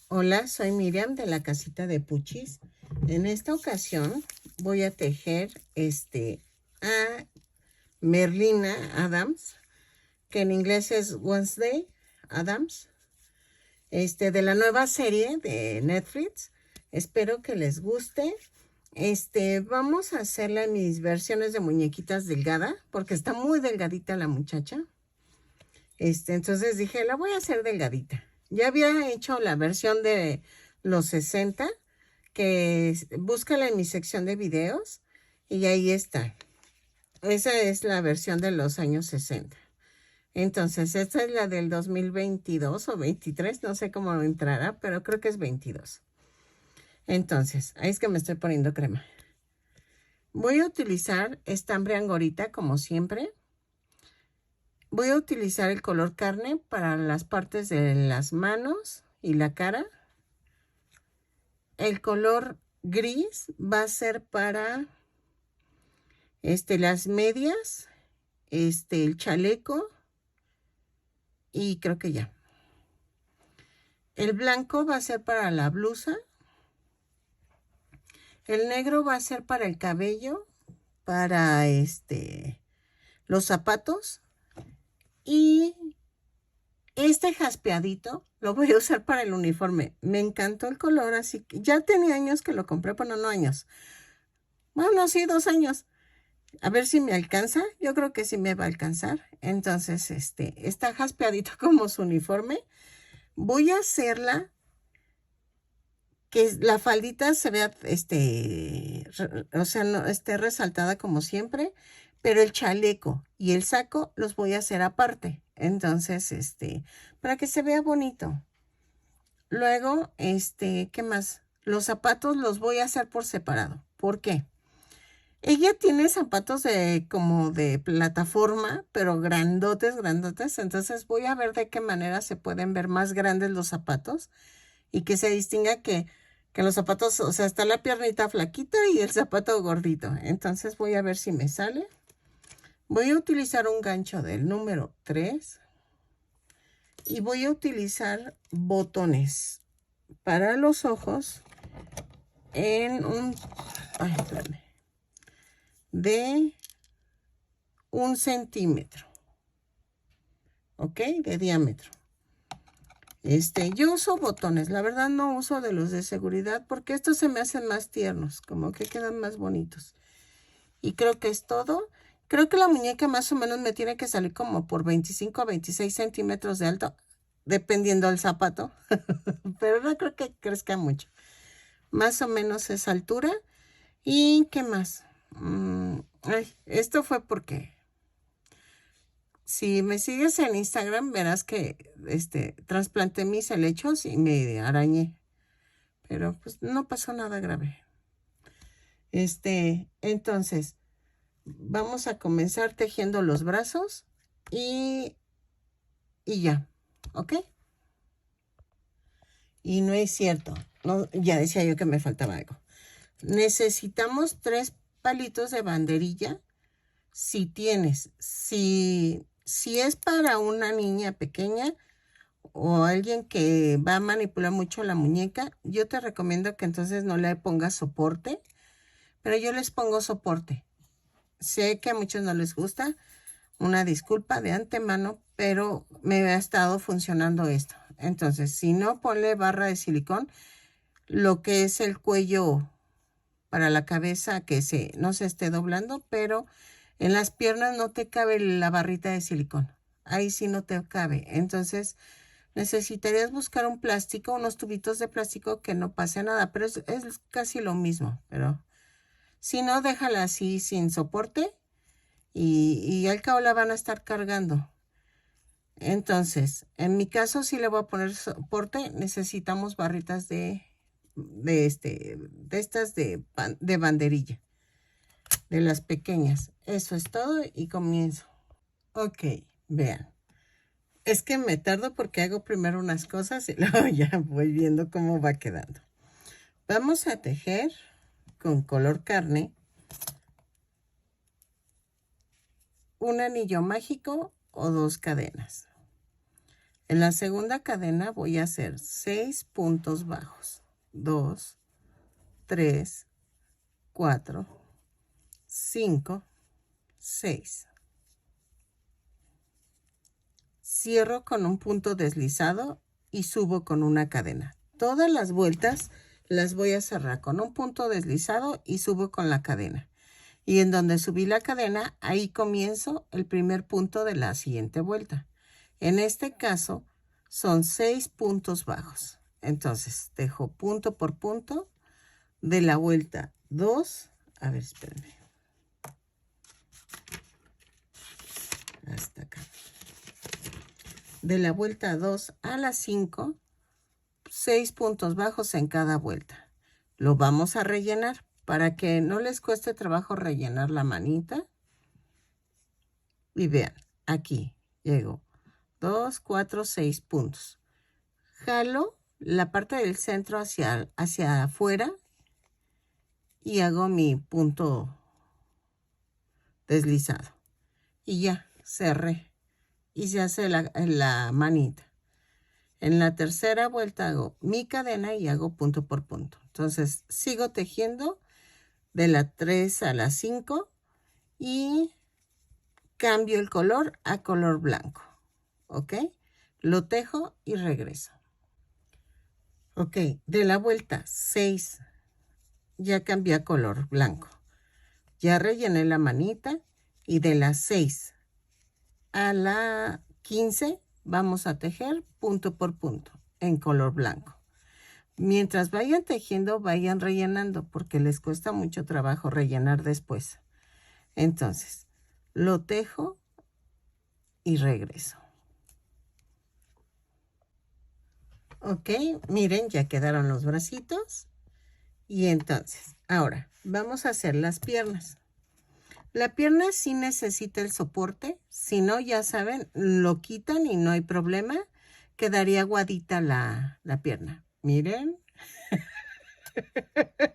Hola, soy Miriam de la casita de Puchis. En esta ocasión voy a tejer a Merlina Adams, que en inglés es Wednesday Adams, de la nueva serie de Netflix. Espero que les guste. Vamos a hacerla en mis versiones de muñequitas delgada, porque está muy delgadita la muchacha. Entonces dije, la voy a hacer delgadita. Ya había hecho la versión de los 60, que búscala en mi sección de videos y ahí está. Esa es la versión de los años 60. Entonces, esta es la del 2022 o 23, no sé cómo entrará, pero creo que es 22. Entonces, ahí es que me estoy poniendo crema. Voy a utilizar estambre angorita como siempre. Voy a utilizar el color carne para las partes de las manos y la cara. El color gris va a ser para las medias, el chaleco y creo que ya. El blanco va a ser para la blusa. El negro va a ser para el cabello, para los zapatos. Y este jaspeadito lo voy a usar para el uniforme. Me encantó el color, así que ya tenía años que lo compré, bueno, no años. Bueno, sí, 2 años. A ver si me alcanza. Yo creo que sí me va a alcanzar. Entonces, está jaspeadito como su uniforme. Voy a hacerla que la faldita se vea, o sea, no esté resaltada como siempre, pero el chaleco y el saco los voy a hacer aparte. Entonces, para que se vea bonito. Luego, ¿qué más? Los zapatos los voy a hacer por separado. ¿Por qué? Ella tiene zapatos como de plataforma, pero grandotes, grandotes. Entonces voy a ver de qué manera se pueden ver más grandes los zapatos y que se distinga que los zapatos, o sea, está la piernita flaquita y el zapato gordito. Entonces voy a ver si me sale. Voy a utilizar un gancho del número 3 y voy a utilizar botones para los ojos en ay, espérame, de 1 centímetro, ¿ok? De diámetro. Yo uso botones, la verdad no uso de los de seguridad porque estos se me hacen más tiernos, como que quedan más bonitos. Y creo que es todo. Creo que la muñeca más o menos me tiene que salir como por 25 a 26 centímetros de alto, dependiendo del zapato, pero no creo que crezca mucho. Más o menos esa altura. ¿Y qué más? Ay, esto fue porque si me sigues en Instagram verás que trasplanté mis helechos y me arañé, pero pues no pasó nada grave. Entonces vamos a comenzar tejiendo los brazos y ya, ¿ok? Y no es cierto, no, ya decía yo que me faltaba algo. Necesitamos 3 palitos de banderilla. Si tienes, si es para una niña pequeña o alguien que va a manipular mucho la muñeca, yo te recomiendo que entonces no le pongas soporte, pero yo les pongo soporte. Sé que a muchos no les gusta, una disculpa de antemano, pero me ha estado funcionando esto. Entonces, si no, ponle barra de silicón, lo que es el cuello para la cabeza que no se esté doblando, pero en las piernas no te cabe la barrita de silicón. Ahí sí no te cabe. Entonces necesitarías buscar un plástico, unos tubitos de plástico que no pase nada, pero es casi lo mismo. Pero si no, déjala así sin soporte y al cabo la van a estar cargando. Entonces, en mi caso, si le voy a poner soporte, necesitamos barritas de estas de banderilla, de las pequeñas. Eso es todo y comienzo. Ok, vean. Es que me tardo porque hago primero unas cosas y luego ya voy viendo cómo va quedando. Vamos a tejer con color carne un anillo mágico o 2 cadenas. En la segunda cadena voy a hacer 6 puntos bajos. 2, 3, 4, 5, 6. Cierro con un punto deslizado y subo con una cadena. Todas las vueltas las voy a cerrar con un punto deslizado y subo con la cadena. Y en donde subí la cadena, ahí comienzo el primer punto de la siguiente vuelta. En este caso, son 6 puntos bajos. Entonces, dejo punto por punto de la vuelta 2. A ver, espérenme. Hasta acá. De la vuelta 2 a la 5, 6 puntos bajos en cada vuelta. Lo vamos a rellenar para que no les cueste trabajo rellenar la manita. Y vean, aquí llego 2, 4, 6 puntos. Jalo la parte del centro hacia afuera y hago mi punto deslizado. Y ya, cerré. Y se hace la manita. En la tercera vuelta hago mi cadena y hago punto por punto. Entonces, sigo tejiendo de la 3 a la 5 y cambio el color a color blanco. ¿Ok? Lo tejo y regreso. Ok, de la vuelta 6 ya cambié a color blanco. Ya rellené la manita y de las 6 a la 15 vamos a tejer punto por punto en color blanco. Mientras vayan tejiendo, vayan rellenando porque les cuesta mucho trabajo rellenar después. Entonces, lo tejo y regreso. Ok, miren, ya quedaron los bracitos. Y entonces, ahora, vamos a hacer las piernas. La pierna sí necesita el soporte, si no, ya saben, lo quitan y no hay problema. Quedaría aguadita la pierna. Miren.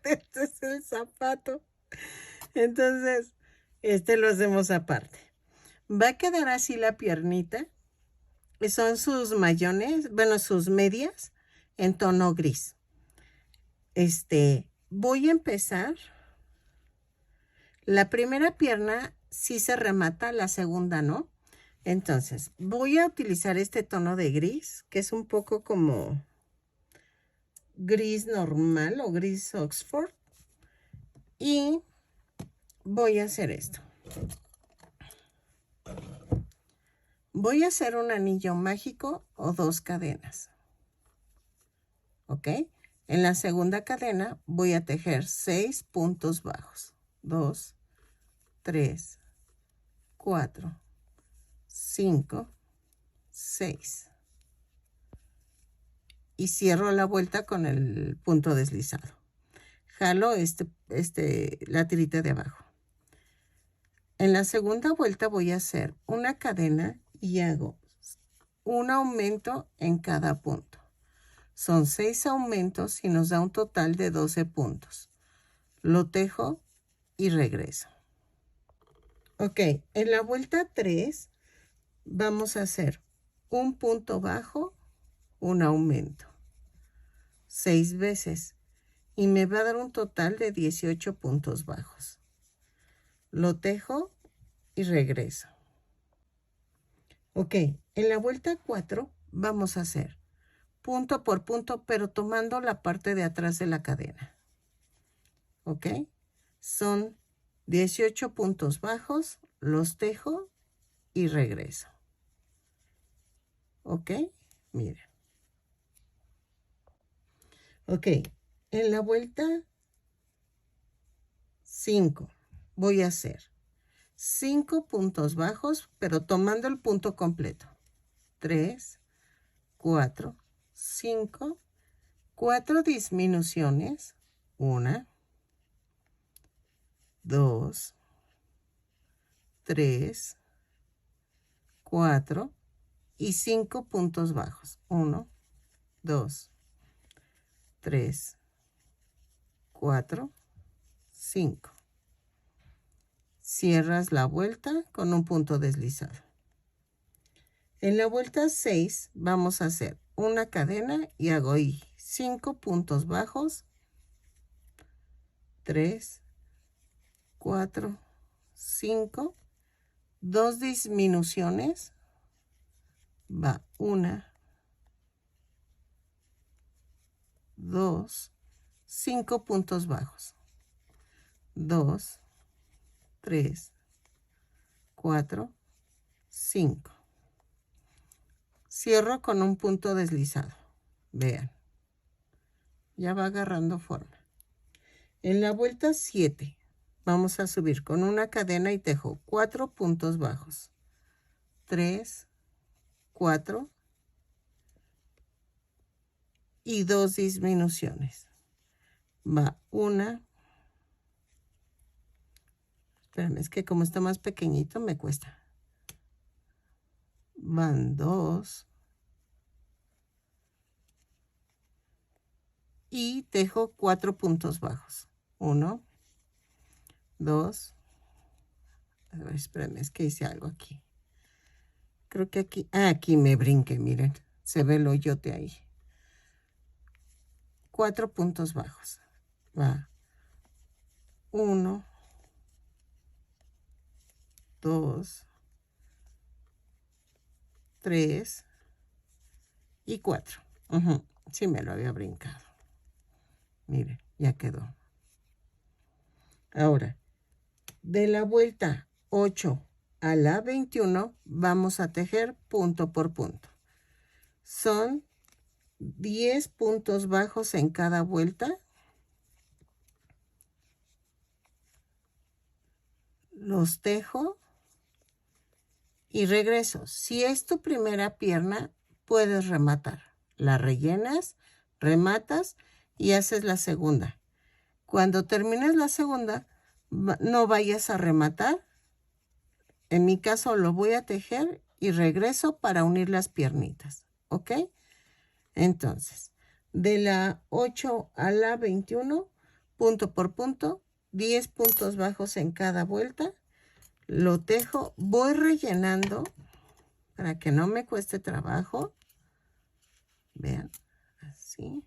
Este es el zapato. Entonces, este lo hacemos aparte. Va a quedar así la piernita. Son sus mayones, bueno, sus medias en tono gris. Voy a empezar. La primera pierna sí se remata, la segunda no. Entonces, voy a utilizar este tono de gris, que es un poco como gris normal o gris Oxford. Y voy a hacer esto. Voy a hacer un anillo mágico o 2 cadenas. ¿Ok? En la segunda cadena voy a tejer 6 puntos bajos. 2, 3, 4, 5, 6. Y cierro la vuelta con el punto deslizado. Jalo la tirita de abajo. En la segunda vuelta voy a hacer una cadena y hago un aumento en cada punto. Son 6 aumentos y nos da un total de 12 puntos. Lo tejo y regreso. Ok, en la vuelta 3 vamos a hacer un punto bajo, un aumento. 6 veces. Y me va a dar un total de 18 puntos bajos. Lo tejo y regreso. Ok, en la vuelta 4 vamos a hacer punto por punto, pero tomando la parte de atrás de la cadena. Ok, son 18 puntos bajos, los tejo y regreso. Ok, miren. Ok, en la vuelta 5 voy a hacer 5 puntos bajos, pero tomando el punto completo. 3, 4, 5, 4 disminuciones. 1, 2, 3, 4 y 5 puntos bajos. 1, 2, 3, 4, 5. Cierras la vuelta con un punto deslizado. En la vuelta 6 vamos a hacer una cadena y hago ahí 5 puntos bajos, 3, 4, 5, 2 disminuciones, va 1, 2, 5 puntos bajos, 2, 3, 4, 5. Cierro con un punto deslizado. Vean, ya va agarrando forma. En la vuelta 7 vamos a subir con una cadena y tejo 4 puntos bajos. 3, 4 y 2 disminuciones. Va 1. Espérame, es que como está más pequeñito me cuesta. Van 2. Y tejo 4 puntos bajos. 1, 2. A ver, espérame, es que hice algo aquí. Creo que aquí, aquí me brinqué, miren. Se ve el hoyote ahí. 4 puntos bajos. Va 1, 2, 3 y 4. Sí me lo había brincado. Miren, ya quedó. Ahora, de la vuelta 8 a la 21 vamos a tejer punto por punto. Son 10 puntos bajos en cada vuelta. Los tejo y regreso. Si es tu primera pierna, puedes rematar. La rellenas, rematas y haces la segunda. Cuando termines la segunda, no vayas a rematar. En mi caso lo voy a tejer y regreso para unir las piernitas. ¿Ok? Entonces, de la 8 a la 21, punto por punto, 10 puntos bajos en cada vuelta. Lo tejo, voy rellenando para que no me cueste trabajo. Vean, así.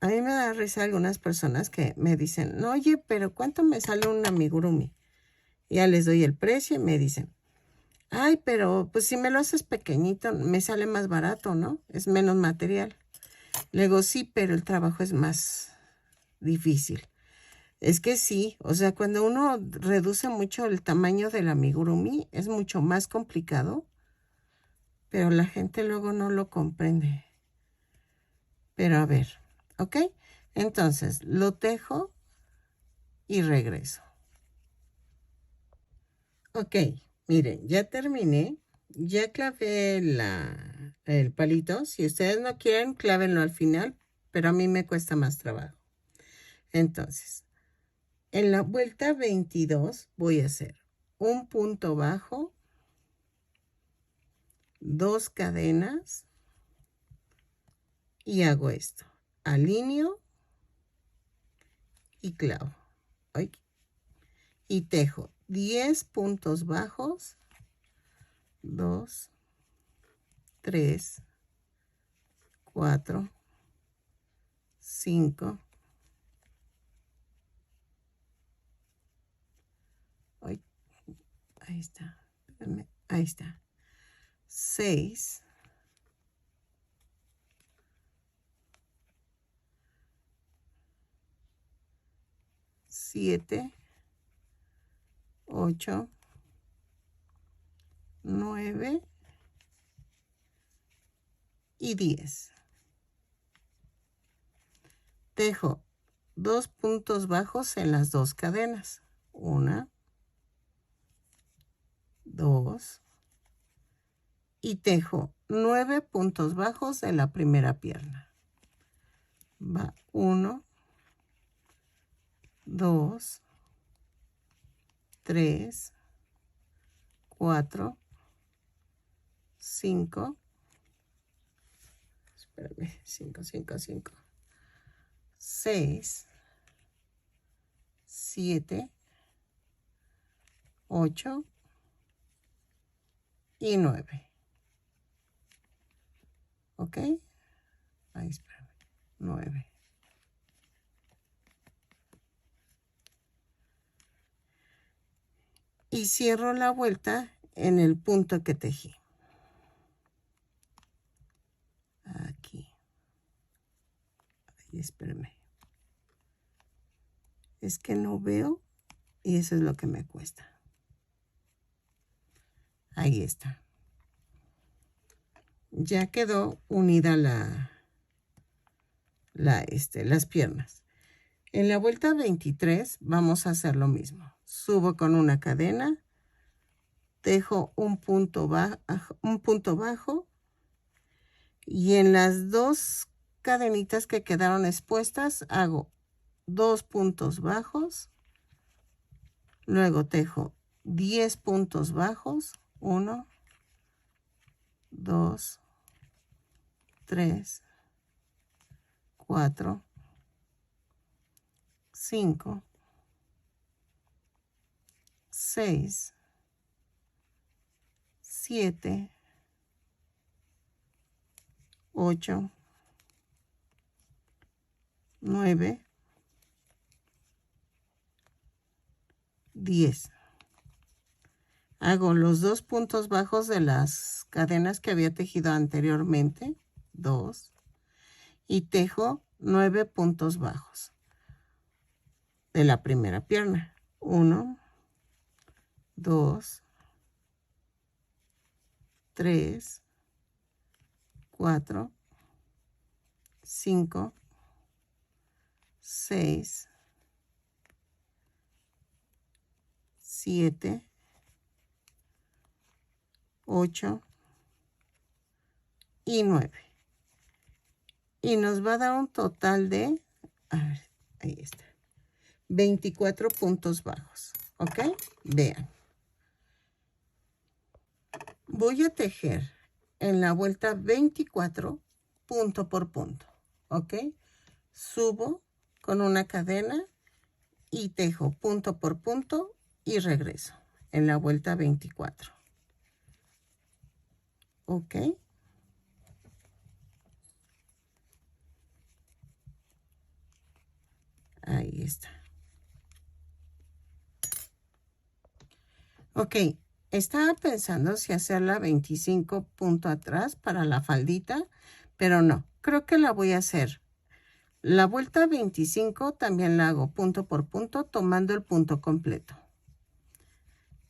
A mí me da risa algunas personas que me dicen, no, oye, pero ¿cuánto me sale un amigurumi? Ya les doy el precio y me dicen, ay, pero pues si me lo haces pequeñito, me sale más barato, ¿no? Es menos material. Le digo, sí, pero el trabajo es más difícil. Es que sí, o sea, cuando uno reduce mucho el tamaño del amigurumi, es mucho más complicado, pero la gente luego no lo comprende. Pero a ver, ¿ok? Entonces, lo tejo y regreso. Ok, miren, ya terminé. Ya clavé el palito. Si ustedes no quieren, clávenlo al final, pero a mí me cuesta más trabajo. Entonces, en la vuelta 22 voy a hacer un punto bajo, 2 cadenas y hago esto. Alineo y clavo. Ay, y tejo 10 puntos bajos, 2, 3, 4, 5. Ay, ahí está. Espérame, ahí está. 6. 7, 8, 9 y 10. Tejo 2 puntos bajos en las 2 cadenas. 1, 2 y tejo 9 puntos bajos en la primera pierna. Va 1, 2, 3, 4, 5. Espérame, 5, 5, 5. 6, 7, 8, y 9. ¿Ok? Ahí, espérame. 9. Y cierro la vuelta en el punto que tejí. Aquí. Ay, espérame. Es que no veo y eso es lo que me cuesta. Ahí está. Ya quedó unida las piernas. En la vuelta 23 vamos a hacer lo mismo. Subo con una cadena, dejo un punto bajo y en las dos cadenitas que quedaron expuestas hago 2 puntos bajos, luego tejo 10 puntos bajos, 1, 2, 3, 4, 5, 6, 7, 8, 9, 10. Hago los 2 puntos bajos de las cadenas que había tejido anteriormente, 2, y tejo 9 puntos bajos de la primera pierna, 1, 2, 3, 4, 5, 6, 7, 8 y 9. Y nos va a dar un total de, a ver, ahí está, 24 puntos bajos, ¿ok? Vean. Voy a tejer en la vuelta 24 punto por punto, ¿ok? Subo con una cadena y tejo punto por punto y regreso en la vuelta 24. ¿Ok? Ahí está. Ok, estaba pensando si hacerla 25 punto atrás para la faldita, pero no, creo que la voy a hacer. La vuelta 25 también la hago punto por punto tomando el punto completo.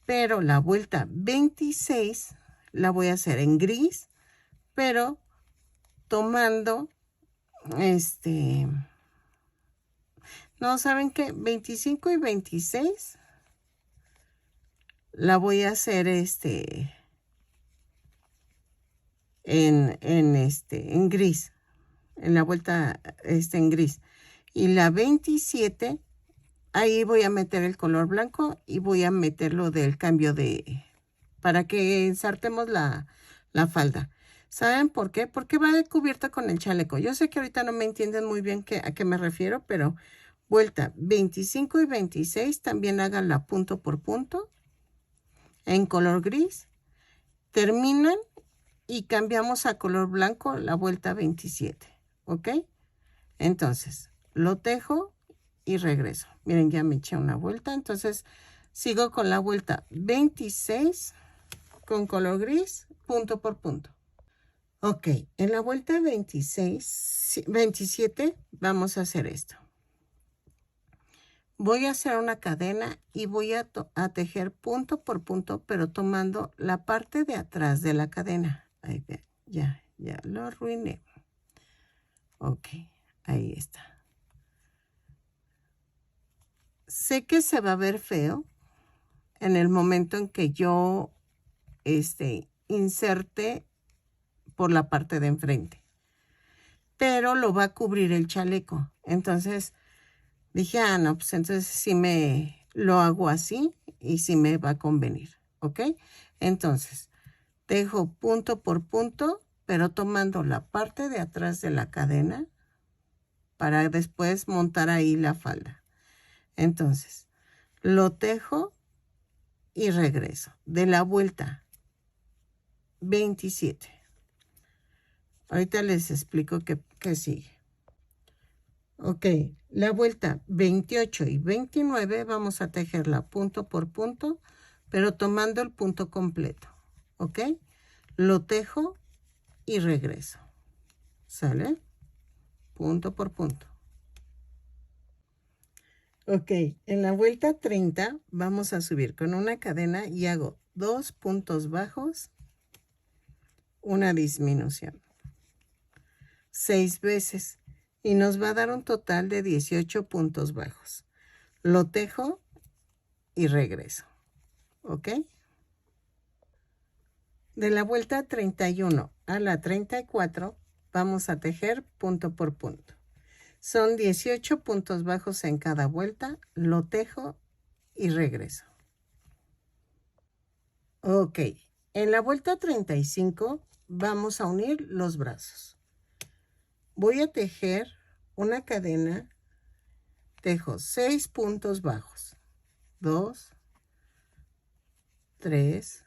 Pero la vuelta 26 la voy a hacer en gris, pero tomando no, ¿saben qué? 25 y 26 la voy a hacer en gris, en la vuelta en gris. Y la 27, ahí voy a meter el color blanco y voy a meterlo del cambio para que ensartemos la falda. ¿Saben por qué? Porque va cubierta con el chaleco. Yo sé que ahorita no me entienden muy bien a qué me refiero, pero vuelta 25 y 26 también háganla punto por punto en color gris. Terminan y cambiamos a color blanco la vuelta 27, ¿ok? Entonces, lo tejo y regreso. Miren, ya me eché una vuelta, entonces sigo con la vuelta 26 con color gris, punto por punto. Ok, en la vuelta 27 vamos a hacer esto. Voy a hacer una cadena y voy a tejer punto por punto, pero tomando la parte de atrás de la cadena. Ahí, ya lo arruiné. Ok, ahí está. Sé que se va a ver feo en el momento en que yo inserte por la parte de enfrente, pero lo va a cubrir el chaleco. Entonces dije, no, pues entonces sí lo hago así y sí me va a convenir, ¿ok? Entonces tejo punto por punto, pero tomando la parte de atrás de la cadena para después montar ahí la falda. Entonces lo tejo y regreso de la vuelta 27. Ahorita les explico qué sigue. Ok, la vuelta 28 y 29 vamos a tejerla punto por punto, pero tomando el punto completo. Ok, lo tejo y regreso. ¿Sale? Punto por punto. Ok, en la vuelta 30 vamos a subir con una cadena y hago 2 puntos bajos, una disminución. 6 veces y nos va a dar un total de 18 puntos bajos. Lo tejo y regreso. ¿Ok? De la vuelta 31 a la 34 vamos a tejer punto por punto. Son 18 puntos bajos en cada vuelta, lo tejo y regreso. Ok, en la vuelta 35 vamos a unir los brazos. Voy a tejer una cadena, tejo 6 puntos bajos. 2, 3,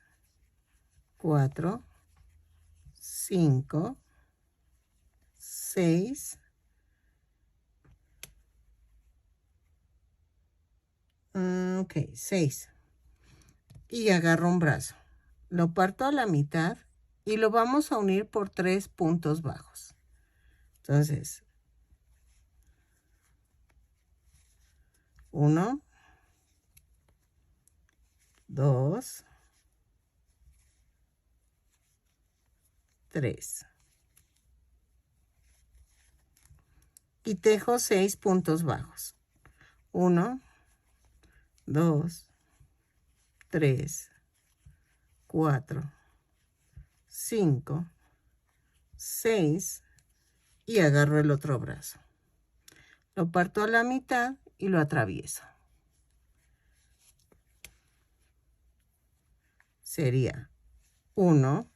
4, 5, 6, ok, 6. Y agarro un brazo. Lo parto a la mitad y lo vamos a unir por 3 puntos bajos. Entonces, 1, 2, 3. Y tejo 6 puntos bajos. 1, 2, 3, 4, 5, 6 y agarro el otro brazo. Lo parto a la mitad y lo atravieso. Sería 1,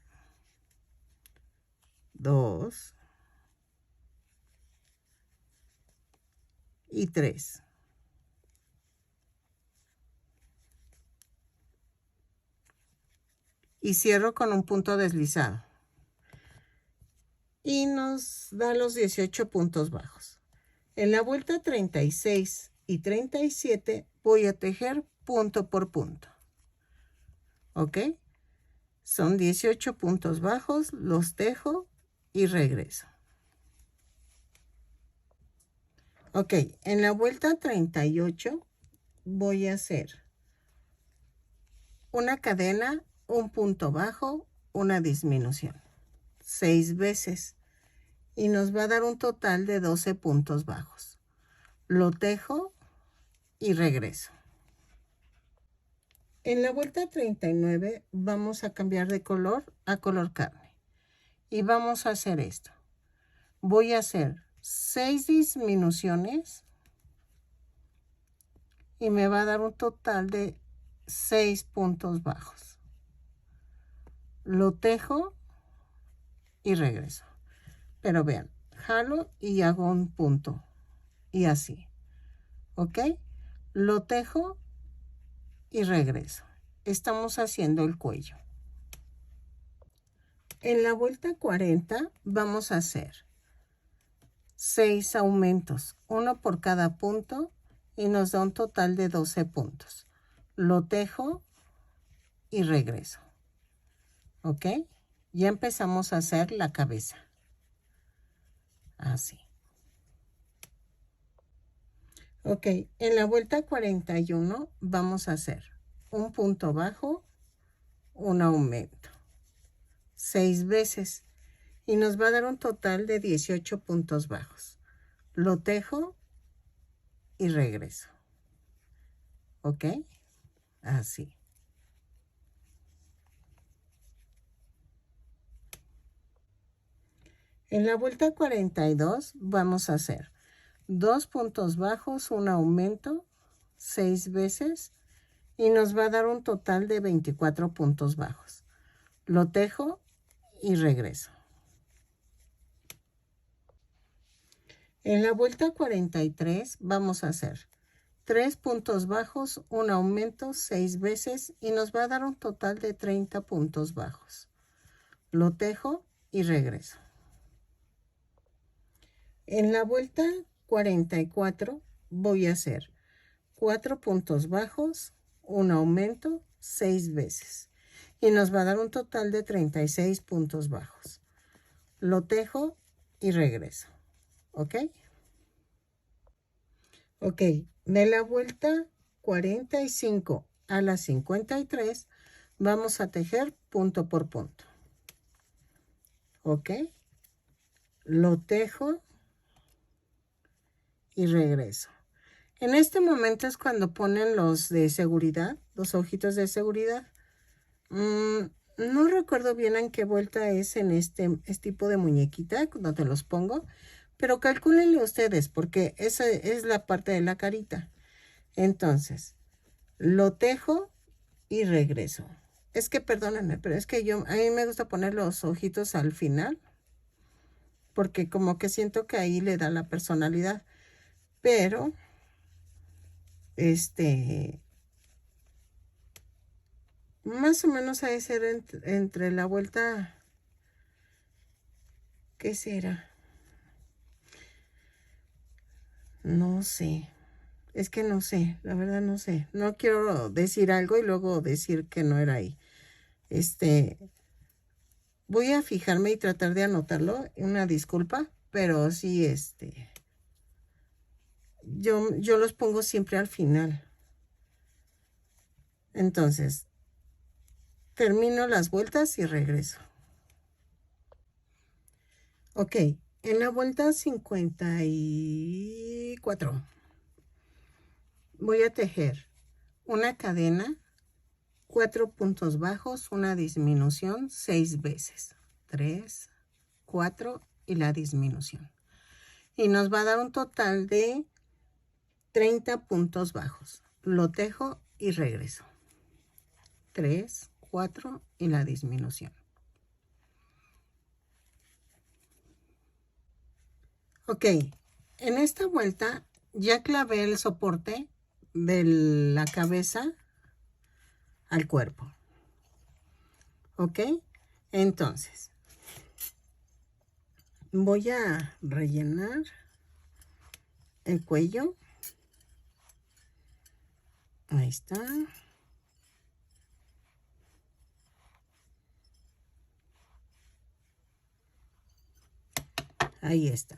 2 y 3. Y cierro con un punto deslizado. Y nos da los 18 puntos bajos. En la vuelta 36 y 37 voy a tejer punto por punto. ¿Ok? Son 18 puntos bajos, los tejo y regreso. Ok, en la vuelta 38 voy a hacer una cadena, un punto bajo, una disminución. 6 veces. Y nos va a dar un total de 12 puntos bajos. Lo tejo y regreso. En la vuelta 39 vamos a cambiar de color a color carne. Y vamos a hacer esto. Voy a hacer 6 disminuciones y me va a dar un total de 6 puntos bajos. Lo tejo y regreso. Pero vean, jalo y hago un punto. Y así. ¿Ok? Lo tejo y regreso. Estamos haciendo el cuello. En la vuelta 40 vamos a hacer 6 aumentos, uno por cada punto y nos da un total de 12 puntos. Lo tejo y regreso. ¿Ok? Ya empezamos a hacer la cabeza. Así. Ok, en la vuelta 41 vamos a hacer un punto bajo, un aumento. 6 veces. Y nos va a dar un total de 18 puntos bajos. Lo tejo y regreso. ¿Ok? Así. En la vuelta 42 vamos a hacer 2 puntos bajos, un aumento, 6 veces y nos va a dar un total de 24 puntos bajos. Lo tejo y regreso. En la vuelta 43 vamos a hacer 3 puntos bajos, un aumento 6 veces y nos va a dar un total de 30 puntos bajos. lo tejo y regreso. En la vuelta 44 voy a hacer 4 puntos bajos, un aumento 6 veces y nos va a dar un total de 36 puntos bajos. Lo tejo y regreso. ¿Ok? Ok, de la vuelta 45 a la 53 vamos a tejer punto por punto. ¿Ok? Lo tejo y regreso. En este momento es cuando ponen los de seguridad, los ojitos de seguridad. No recuerdo bien en qué vuelta es en este tipo de muñequita donde los pongo, pero calcúlenle ustedes porque esa es la parte de la carita. Entonces, lo tejo y regreso. Es que perdónenme, pero es que a mí me gusta poner los ojitos al final porque como que siento que ahí le da la personalidad. Pero, más o menos ha de ser entre la vuelta, ¿qué será? No sé, es que no sé, la verdad no sé. No quiero decir algo y luego decir que no era ahí. Voy a fijarme y tratar de anotarlo, una disculpa, pero sí, yo los pongo siempre al final. Entonces, termino las vueltas y regreso. Ok, en la vuelta 54 voy a tejer una cadena, 4 puntos bajos, una disminución 6 veces. 3, 4 y la disminución. Y nos va a dar un total de 30 puntos bajos. Lo tejo y regreso. 3, 4 y la disminución. Ok, en esta vuelta ya clavé el soporte de la cabeza al cuerpo. Ok, entonces voy a rellenar el cuello. Ahí está. Ahí está.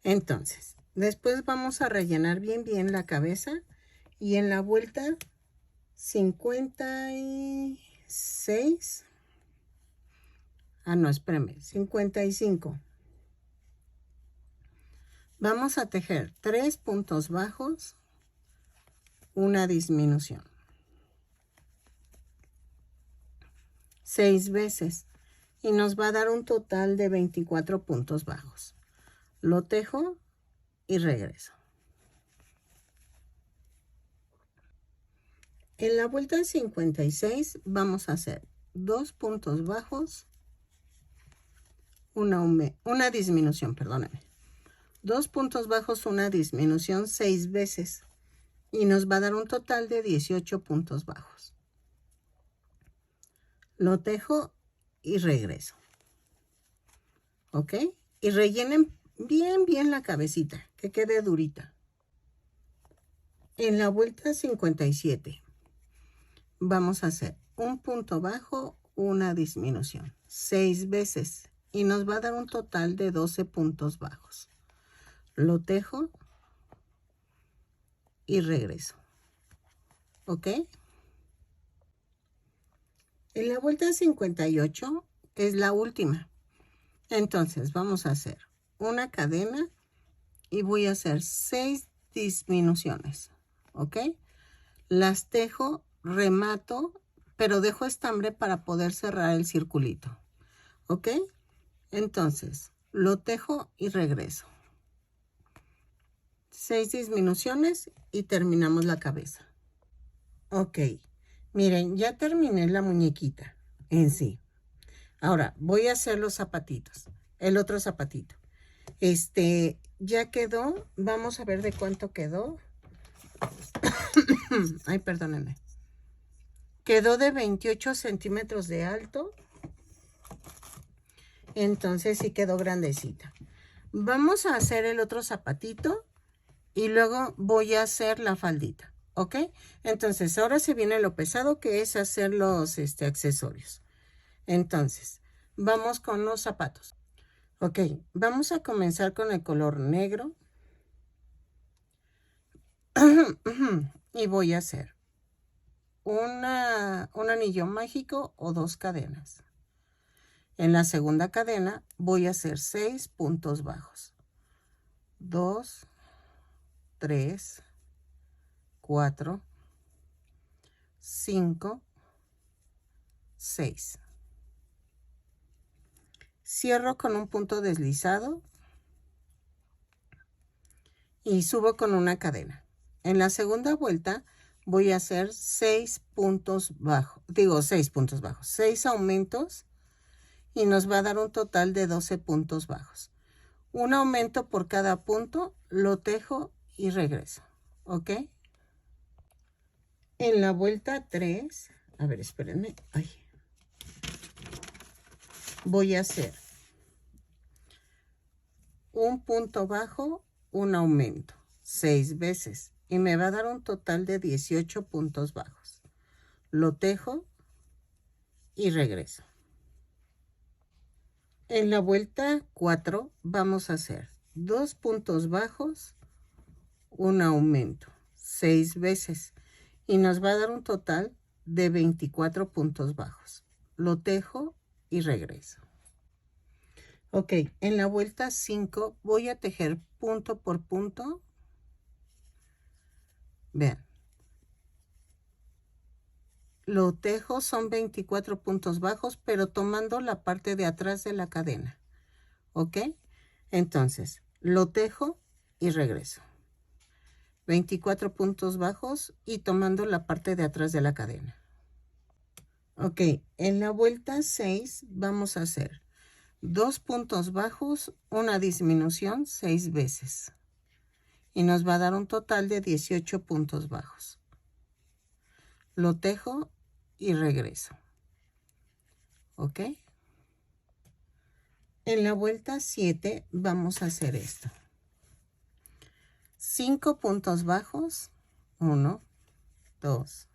Entonces, después vamos a rellenar bien la cabeza y en la vuelta 56. No, espérame, 55. Vamos a tejer 3 puntos bajos, una disminución. 6 veces y nos va a dar un total de 24 puntos bajos. Lo tejo y regreso. En la vuelta 56 vamos a hacer 2 puntos bajos, una disminución, perdóname. 2 puntos bajos, una disminución 6 veces y nos va a dar un total de 18 puntos bajos. Lo tejo y regreso. ¿Ok? Y rellenen bien la cabecita, que quede durita. En la vuelta 57 vamos a hacer un punto bajo, una disminución 6 veces y nos va a dar un total de 12 puntos bajos. Lo tejo y regreso. ¿Ok? En la vuelta 58 es la última. Entonces vamos a hacer una cadena y voy a hacer 6 disminuciones. ¿Ok? Las tejo, remato, pero dejo estambre para poder cerrar el circulito. ¿Ok? Entonces, lo tejo y regreso. 6 disminuciones y terminamos la cabeza. Ok, miren, ya terminé la muñequita en sí. Ahora, voy a hacer los zapatitos, el otro zapatito. Ya quedó, vamos a ver de cuánto quedó. Ay, perdónenme. Quedó de 28 centímetros de alto Entonces sí quedó grandecita. Vamos a hacer el otro zapatito y luego voy a hacer la faldita, ¿ok? Entonces ahora se viene lo pesado, que es hacer los accesorios. Entonces, vamos con los zapatos. Ok, vamos a comenzar con el color negro. Y voy a hacer un anillo mágico o 2 cadenas. En la segunda cadena voy a hacer 6 puntos bajos. 2, 3, 4, 5, 6. Cierro con un punto deslizado y subo con una cadena. En la segunda vuelta voy a hacer 6 puntos bajos, 6 aumentos y nos va a dar un total de 12 puntos bajos. Un aumento por cada punto, lo tejo y regreso, ¿ok? En la vuelta 3, a ver, espérenme, voy a hacer un punto bajo, un aumento, 6 veces y me va a dar un total de 18 puntos bajos. Lo tejo y regreso. En la vuelta 4 vamos a hacer 2 puntos bajos, un aumento, 6 veces y nos va a dar un total de 24 puntos bajos. Lo tejo y regreso. Ok, en la vuelta 5 voy a tejer punto por punto. Vean. Lo tejo, son 24 puntos bajos, pero tomando la parte de atrás de la cadena. ¿Ok? Entonces, lo tejo y regreso. 24 puntos bajos y tomando la parte de atrás de la cadena. Ok, en la vuelta 6 vamos a hacer 2 puntos bajos, una disminución 6 veces. Y nos va a dar un total de 18 puntos bajos. Lo tejo y regreso. ¿Ok? En la vuelta 7 vamos a hacer esto. 5 puntos bajos. 1, 2,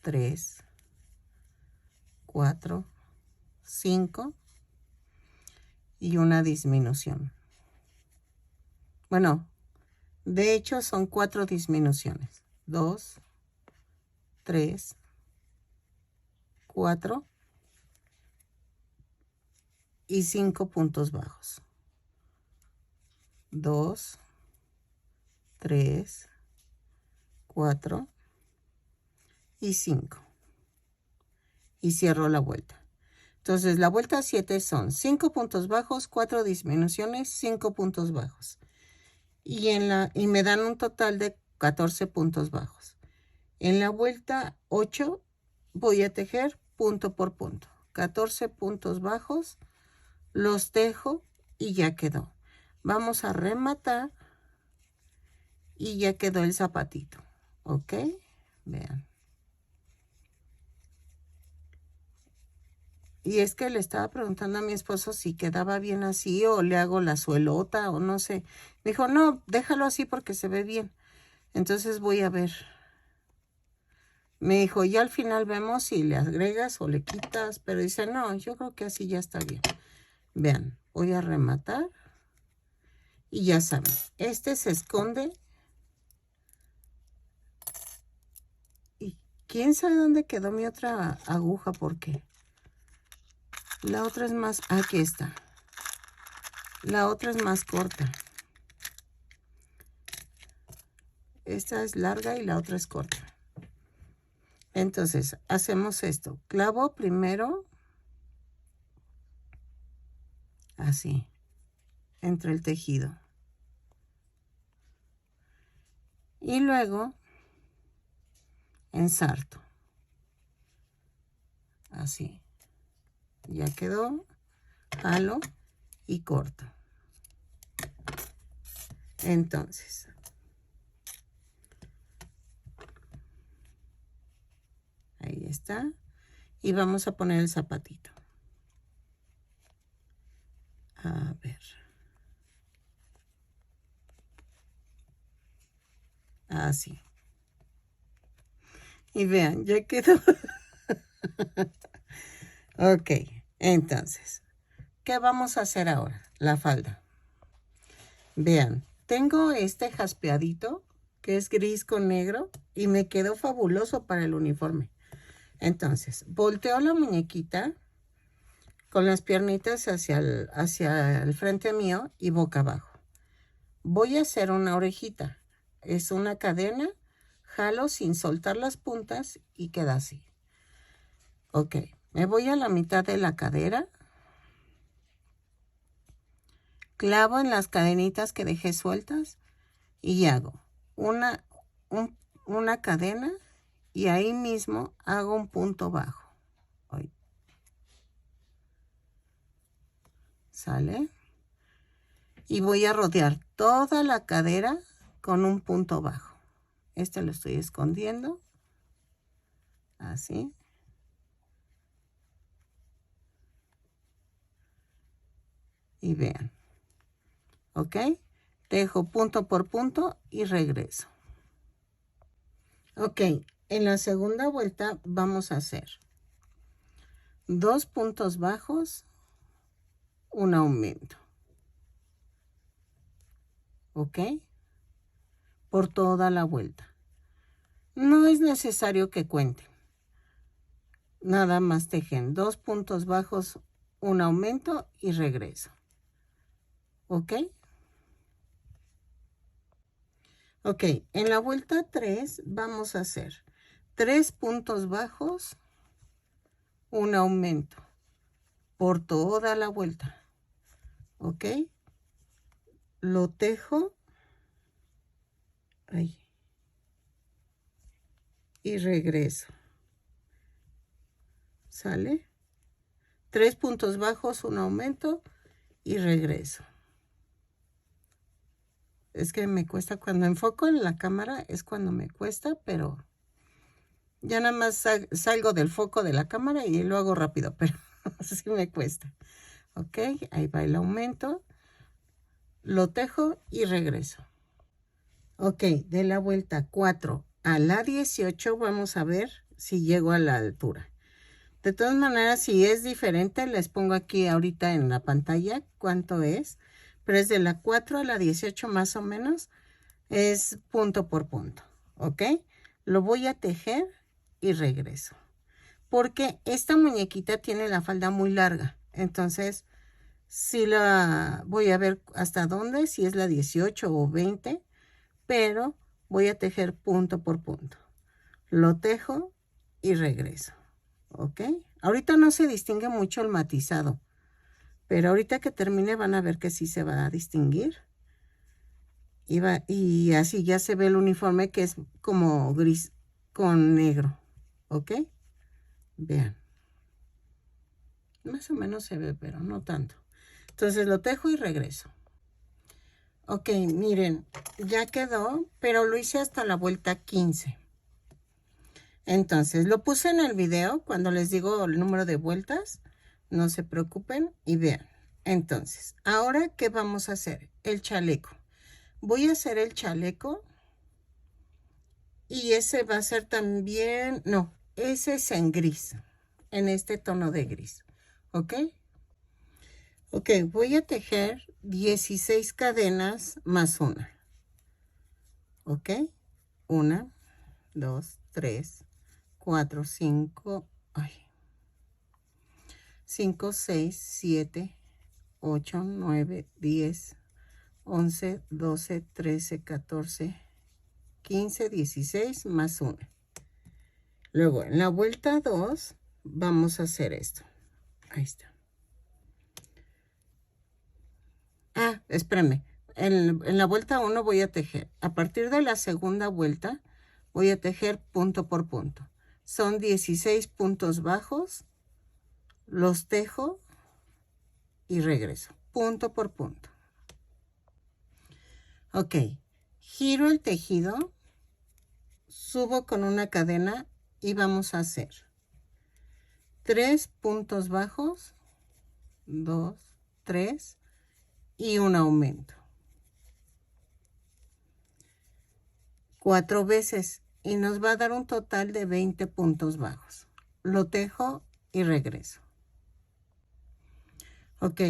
3, 4, 5 y una disminución. Bueno, de hecho son 4 disminuciones. 2, 3, 4 y 5 puntos bajos. 2, 3, 4 y 5. Y cierro la vuelta. Entonces la vuelta 7 son 5 puntos bajos, 4 disminuciones, 5 puntos bajos. Y me dan un total de 14 puntos bajos. En la vuelta 8 voy a tejer punto por punto. 14 puntos bajos, los tejo y ya quedó. Vamos a rematar y ya quedó el zapatito. ¿Ok? Vean. Y es que le estaba preguntando a mi esposo si quedaba bien así o le hago la suelota o no sé. Me dijo, no, déjalo así porque se ve bien. Entonces voy a ver. Me dijo, ya al final vemos si le agregas o le quitas. Pero dice, no, yo creo que así ya está bien. Vean, voy a rematar. Y ya saben, este se esconde. Y quién sabe dónde quedó mi otra aguja, porque la otra es más, aquí está. La otra es más corta. Esta es larga y la otra es corta. Entonces, hacemos esto. Clavo primero, así, entre el tejido. Y luego, ensarto. Así. Ya quedó. Jalo y corto. Entonces, ahí está. y vamos a poner el zapatito. A ver. Así. Y vean, ya quedó. Ok, entonces, ¿qué vamos a hacer ahora? La falda. Vean, tengo este jaspeadito que es gris con negro y me quedó fabuloso para el uniforme. Entonces, volteo la muñequita con las piernitas hacia el frente mío y boca abajo. Voy a hacer una orejita. Es una cadena, jalo sin soltar las puntas y queda así. Ok, me voy a la mitad de la cadera. Clavo en las cadenitas que dejé sueltas y hago una cadena y ahí mismo hago un punto bajo. Ahí. ¿Sale? Y voy a rodear toda la cadera con un punto bajo. Este lo estoy escondiendo. Así. Y vean. ¿Ok? Dejo punto por punto y regreso. Ok, en la segunda vuelta vamos a hacer 2 puntos bajos, un aumento. ¿Ok? Por toda la vuelta. No es necesario que cuenten. Nada más tejen 2 puntos bajos, un aumento y regreso. ¿Ok? Ok, en la vuelta 3 vamos a hacer 3 puntos bajos, un aumento por toda la vuelta. ¿Ok? Lo tejo. Ahí. Y regreso. ¿Sale? 3 puntos bajos, un aumento y regreso. Es que me cuesta, cuando enfoco en la cámara es cuando me cuesta, pero ya nada más salgo del foco de la cámara y lo hago rápido, pero sí me cuesta. Ok, ahí va el aumento, lo tejo y regreso. Ok, de la vuelta 4 a la 18 vamos a ver si llego a la altura. De todas maneras, si es diferente, les pongo aquí ahorita en la pantalla cuánto es, pero es de la 4 a la 18 más o menos, es punto por punto, ¿ok? Lo voy a tejer y regreso. Porque esta muñequita tiene la falda muy larga, entonces sí la voy a ver hasta dónde, si es la 18 o 20, pero voy a tejer punto por punto. Lo tejo y regreso, ¿ok? Ahorita no se distingue mucho el matizado, pero ahorita que termine van a ver que sí se va a distinguir. Y así ya se ve el uniforme que es como gris con negro, ¿ok? Vean. Más o menos se ve, pero no tanto. Entonces lo tejo y regreso. Ok, miren, ya quedó, pero lo hice hasta la vuelta 15. Entonces, lo puse en el video cuando les digo el número de vueltas. No se preocupen y vean. Entonces, ahora, ¿qué vamos a hacer? El chaleco. Voy a hacer el chaleco. Y ese va a ser también, no, ese es en gris. En este tono de gris. ¿Ok? Ok, voy a tejer 16 cadenas más una. ¿Ok? 1, 2, 3, 4, 5, 5, 6, 7, 8, 9, 10, 11, 12, 13, 14, 15, 16 más 1. Luego en la vuelta 2 vamos a hacer esto. Ahí está. Ah, espérame. En la vuelta 1 voy a tejer. A partir de la segunda vuelta voy a tejer punto por punto. Son 16 puntos bajos. Los tejo y regreso. Punto por punto. Ok. Giro el tejido. Subo con una cadena y vamos a hacer 3 puntos bajos, 2, 3 y un aumento. 4 veces y nos va a dar un total de 20 puntos bajos. Lo tejo y regreso. Ok,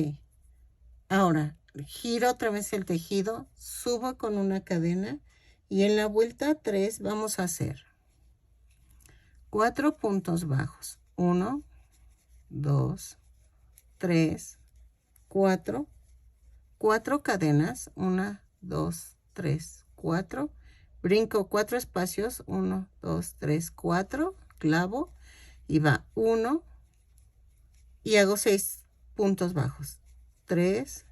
ahora giro otra vez el tejido, subo con una cadena y en la vuelta 3 vamos a hacer 4 puntos bajos. 1, 2, 3, 4. 4 cadenas. 1, 2, 3, 4. Brinco 4 espacios. 1, 2, 3, 4. Clavo y va 1 y hago 6 puntos bajos. 3,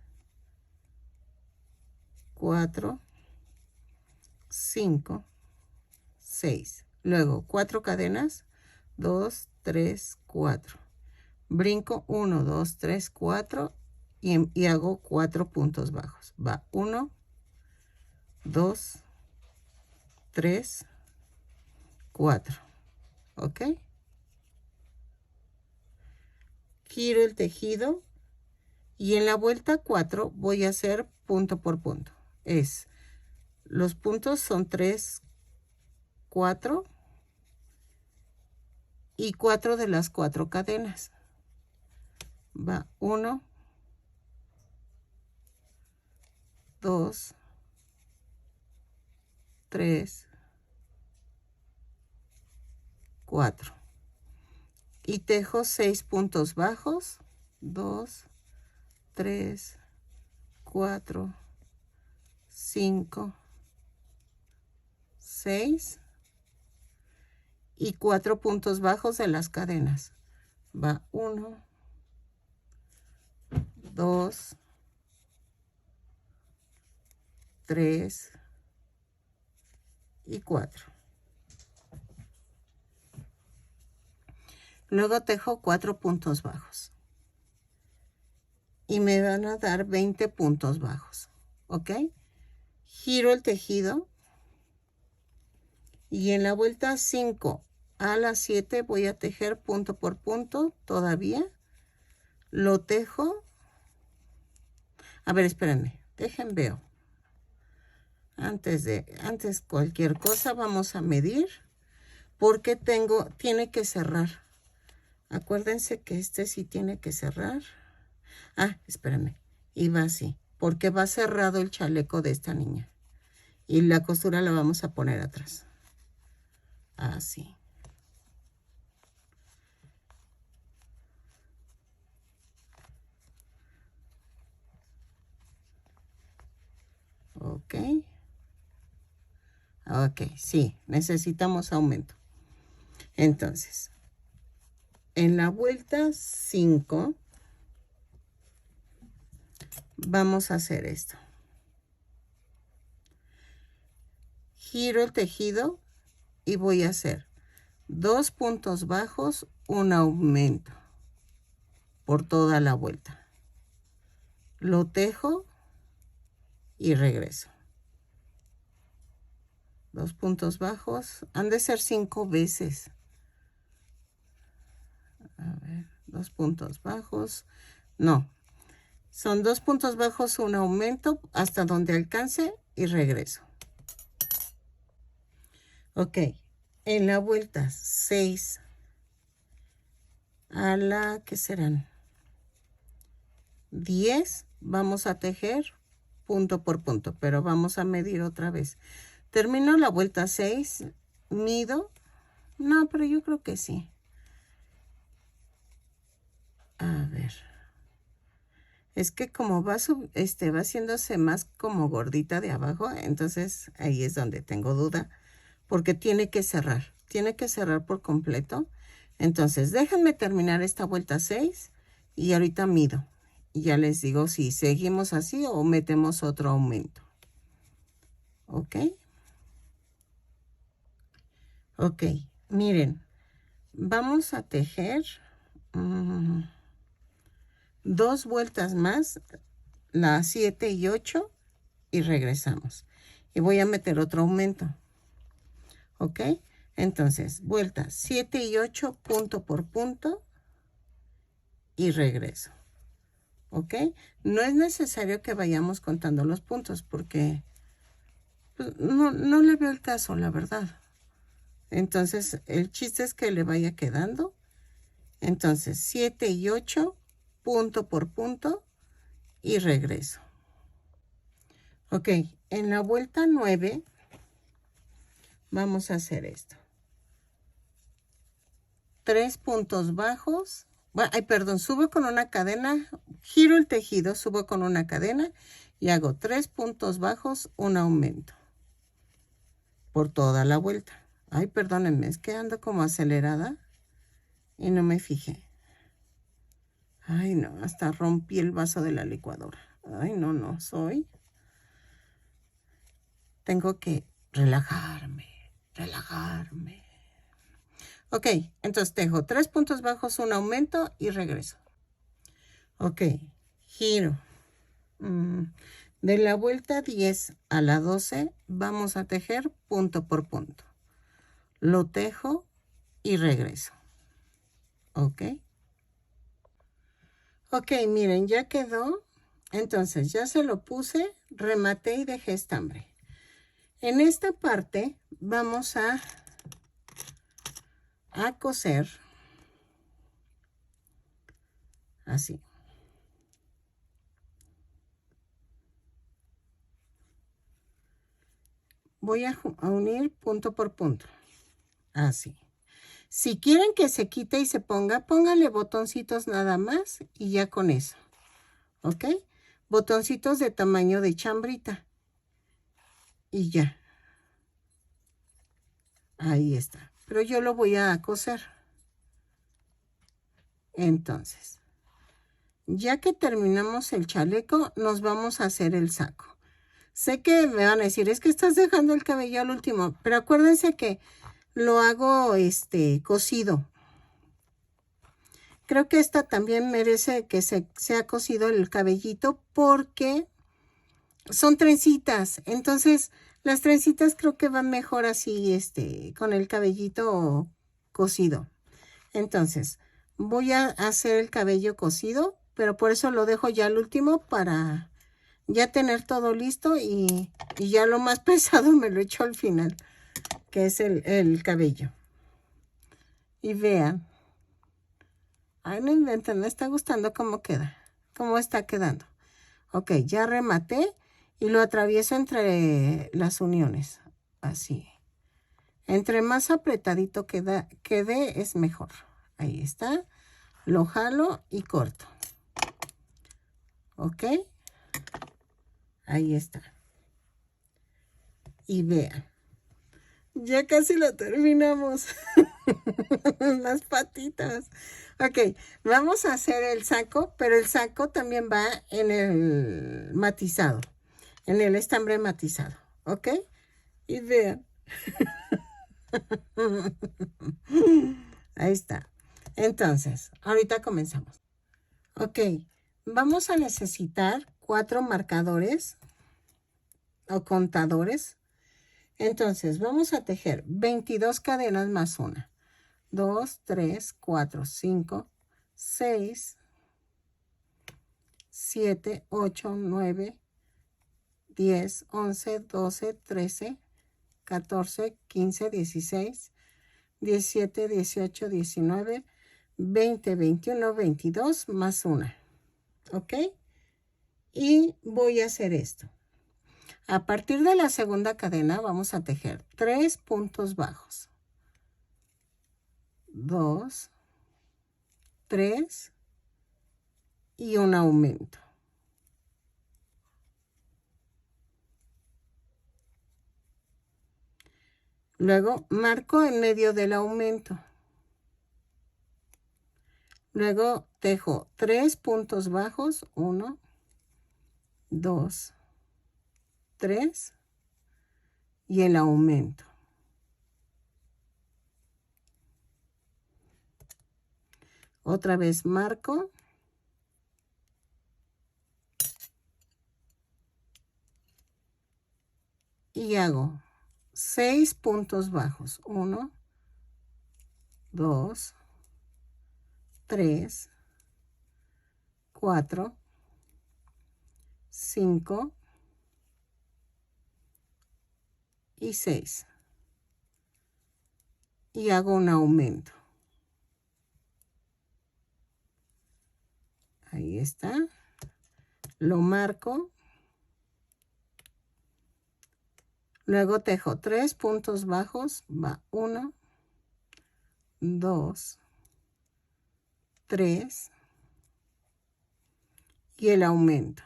4, 5, 6. Luego 4 cadenas. 2, 3, 4. Brinco 1, 2, 3, 4 y hago 4 puntos bajos. Va 1, 2, 3, 4. ¿Ok? Giro el tejido y en la vuelta 4 voy a hacer punto por punto. Los puntos son 3, 4 y 4 de las 4 cadenas. Va 1, 2, 3, 4. Y tejo 6 puntos bajos. 2, 3, 4, 5, 6 y 4 puntos bajos de las cadenas. Va 1, 2, 3 y 4. Luego tejo 4 puntos bajos y me van a dar 20 puntos bajos. ¿Ok? Giro el tejido y en la vuelta 5 a la 7 voy a tejer punto por punto todavía. Lo tejo. A ver, espérenme, veo. Antes cualquier cosa vamos a medir porque tiene que cerrar. Acuérdense que este sí tiene que cerrar. Ah, espérenme. Y va así, porque va cerrado el chaleco de esta niña. Y la costura la vamos a poner atrás. Así. Ok. Ok, sí, necesitamos aumento. Entonces, en la vuelta 5 vamos a hacer esto. Giro el tejido y voy a hacer 2 puntos bajos, un aumento por toda la vuelta. Lo tejo y regreso. 2 puntos bajos, han de ser 5 veces. A ver, 2 puntos bajos. No, son 2 puntos bajos, un aumento hasta donde alcance y regreso. Ok, en la vuelta 6 a la, ¿qué serán? 10, vamos a tejer punto por punto, pero vamos a medir otra vez. Termino la vuelta 6, mido. No, pero yo creo que sí. A ver. Es que como va haciéndose más como gordita de abajo, entonces ahí es donde tengo duda, porque tiene que cerrar por completo. Entonces, déjenme terminar esta vuelta 6 y ahorita mido. Y ya les digo si seguimos así o metemos otro aumento. ¿Ok? Ok, miren, vamos a tejer 2 vueltas más, las 7 y 8, y regresamos. Y voy a meter otro aumento. ¿Ok? Entonces, vueltas 7 y 8, punto por punto. y regreso. ¿Ok? No es necesario que vayamos contando los puntos porque pues, no le veo el caso, la verdad. Entonces, el chiste es que le vaya quedando. Entonces, 7 y 8, punto por punto y regreso. Ok, en la vuelta 9 vamos a hacer esto. 3 puntos bajos. Ay, perdón, subo con una cadena, giro el tejido, subo con una cadena y hago 3 puntos bajos, un aumento por toda la vuelta. Ay, perdónenme, es que ando como acelerada y no me fijé. Ay, no, hasta rompí el vaso de la licuadora. Ay, no, tengo que relajarme. Ok, entonces dejo 3 puntos bajos, un aumento y regreso. Ok, giro. De la vuelta 10 a la 12 vamos a tejer punto por punto. Lo tejo y regreso. Ok. Ok, miren, ya quedó. Entonces ya se lo puse, rematé y dejé estambre. En esta parte vamos a coser así. Voy a unir punto por punto. Así. Si quieren que se quite y se ponga, pónganle botoncitos nada más y ya con eso. ¿Ok? Botoncitos de tamaño de chambrita. Y ya. Ahí está. Pero yo lo voy a coser. Entonces, ya que terminamos el chaleco, nos vamos a hacer el saco. Sé que me van a decir, es que estás dejando el cabello al último, pero acuérdense que lo hago cosido. Creo que esta también merece que sea cosido el cabellito porque son trencitas. Entonces, las trencitas creo que van mejor así, con el cabellito cosido. Entonces, voy a hacer el cabello cosido, pero por eso lo dejo ya al último para ya tener todo listo y ya lo más pesado me lo echo al final, que es el cabello. Y vean. Ay, no inventen, me está gustando cómo queda, cómo está quedando. Ok, ya rematé y lo atravieso entre las uniones, así. Entre más apretadito quede, es mejor. Ahí está. Lo jalo y corto. Ok. Ahí está. Y vean. Ya casi lo terminamos. Las patitas. Ok, vamos a hacer el saco, pero el saco también va en el matizado, en el estambre matizado. Ok. Y vean. Ahí está. Entonces, ahorita comenzamos. Ok, vamos a necesitar 4 marcadores o contadores. Entonces, vamos a tejer 22 cadenas más una. 2, 3, 4, 5, 6, 7, 8, 9, 10, 11, 12, 13, 14, 15, 16, 17, 18, 19, 20, 21, 22 más una. ¿Ok? Y voy a hacer esto. A partir de la segunda cadena vamos a tejer 3 puntos bajos. 2, 3 y un aumento. Luego marco en medio del aumento. Luego tejo 3 puntos bajos, 1, 2, 3 y el aumento. Otra vez marco. Y hago 6 puntos bajos, 1, 2, 3 4, 5 y 6. Y hago un aumento. Ahí está. Lo marco. Luego tejo 3 puntos bajos. Va 1, 2, 3. Y el aumento.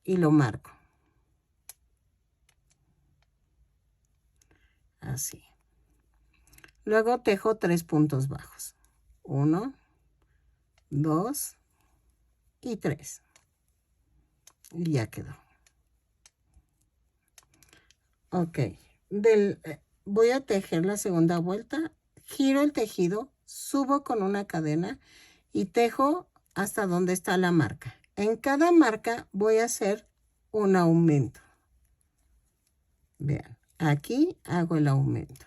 Y lo marco. Así. Luego tejo 3 puntos bajos. 1, 2 y 3. Y ya quedó. Ok. Voy a tejer la segunda vuelta. Giro el tejido, subo con una cadena y tejo hasta donde está la marca. En cada marca voy a hacer un aumento. Vean, aquí hago el aumento.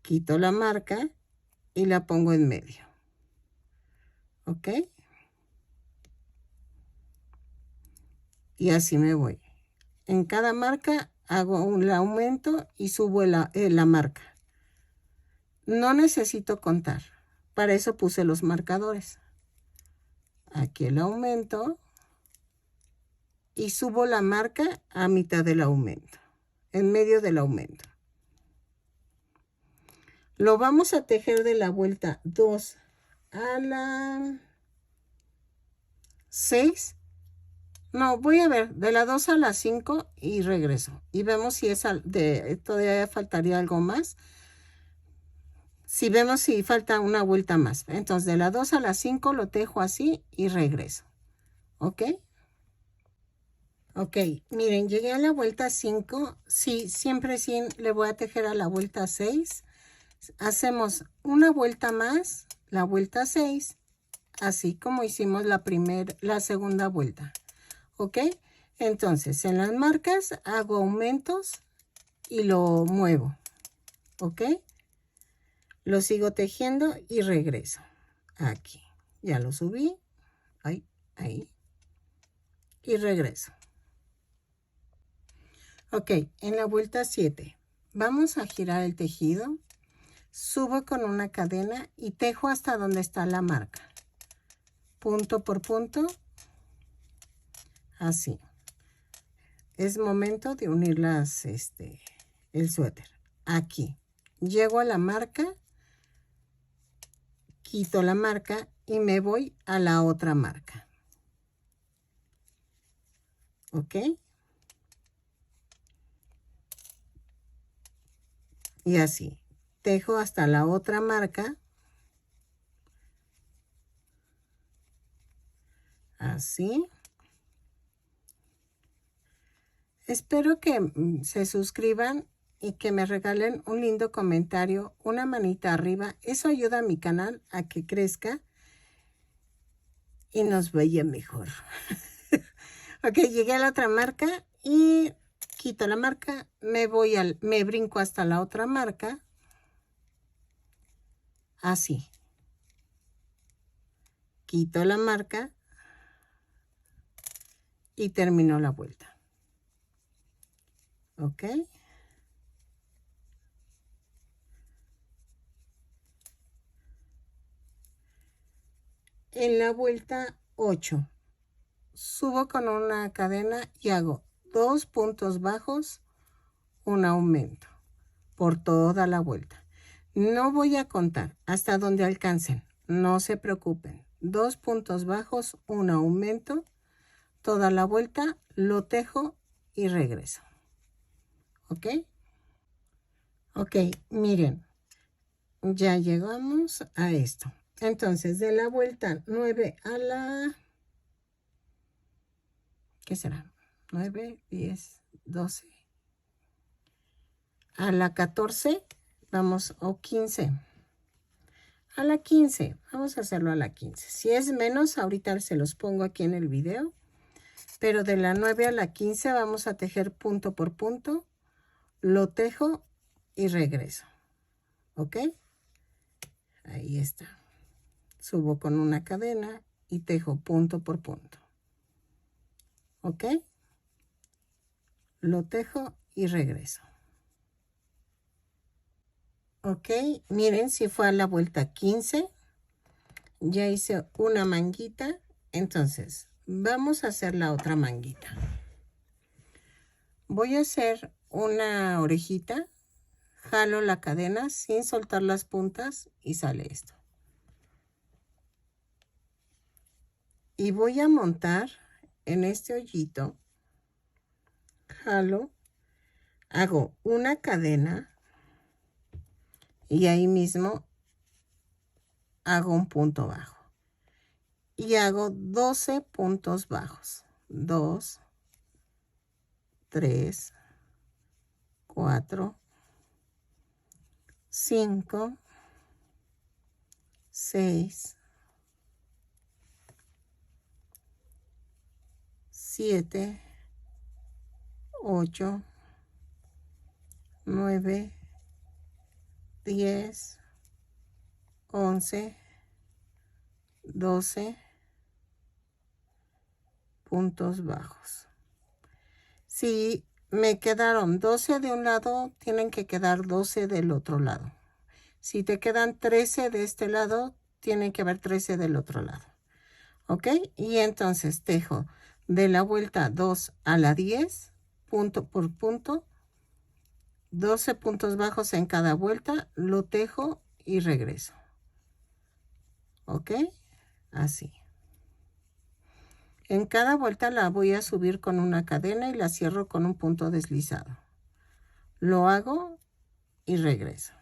Quito la marca y la pongo en medio. ¿Ok? Y así me voy. En cada marca hago un aumento y subo la marca. No necesito contar. Para eso puse los marcadores. Aquí el aumento. Y subo la marca a mitad del aumento. En medio del aumento. Lo vamos a tejer de la vuelta 2 a la 6. No, voy a ver, de la 2 a la 5 y regreso. Y vemos si todavía faltaría algo más. Si vemos si falta una vuelta más. Entonces, de la 2 a la 5 lo tejo así y regreso. ¿Ok? Ok, miren, llegué a la vuelta 5. Sí, siempre sí le voy a tejer a la vuelta 6. Hacemos una vuelta más, la vuelta 6, así como hicimos la segunda vuelta. ¿Ok? Entonces, en las marcas hago aumentos y lo muevo. ¿Ok? Lo sigo tejiendo y regreso. Aquí. Ya lo subí. Ahí, ahí. Y regreso. Ok, en la vuelta 7. Vamos a girar el tejido. Subo con una cadena y tejo hasta donde está la marca. Punto por punto. Así. Es momento de unir el suéter. Aquí. Llego a la marca. Quito la marca y me voy a la otra marca. ¿Ok? Y así. Tejo hasta la otra marca. Así. Espero que se suscriban y que me regalen un lindo comentario, una manita arriba. Eso ayuda a mi canal a que crezca y nos vaya mejor. Ok, llegué a la otra marca y quito la marca, me brinco hasta la otra marca. Así. Quito la marca y termino la vuelta. ¿Ok? En la vuelta 8, subo con una cadena y hago 2 puntos bajos, un aumento por toda la vuelta. No voy a contar hasta donde alcancen, no se preocupen. 2 puntos bajos, un aumento, toda la vuelta, lo tejo y regreso. ¿Ok? Ok, miren, ya llegamos a esto. Entonces, de la vuelta 9 a la... ¿Qué será? 9, 10, 12. A la 14, vamos, o 15. A la 15, vamos a hacerlo a la 15. Si es menos, ahorita se los pongo aquí en el video. Pero de la 9 a la 15 vamos a tejer punto por punto lo tejo y regreso. ¿Ok? Ahí está. Subo con una cadena y tejo punto por punto. ¿Ok? Lo tejo y regreso. Ok, miren si fue a la vuelta 15. Ya hice una manguita. Entonces, vamos a hacer la otra manguita. Voy a hacer una orejita. Jalo la cadena sin soltar las puntas y sale esto. Y voy a montar en este hoyito. Jalo, hago una cadena y ahí mismo hago un punto bajo. Y hago 12 puntos bajos. 2, 3, 4, 5, 6, 7, 8, 9, 10, 11, 12 puntos bajos. Si me quedaron 12 de un lado, tienen que quedar 12 del otro lado. Si te quedan 13 de este lado, tienen que haber 13 del otro lado. ¿Ok? Y entonces tejo de la vuelta 2 a la 10, punto por punto, 12 puntos bajos en cada vuelta, lo tejo y regreso. ¿Ok? Así. En cada vuelta la voy a subir con una cadena y la cierro con un punto deslizado. Lo hago y regreso.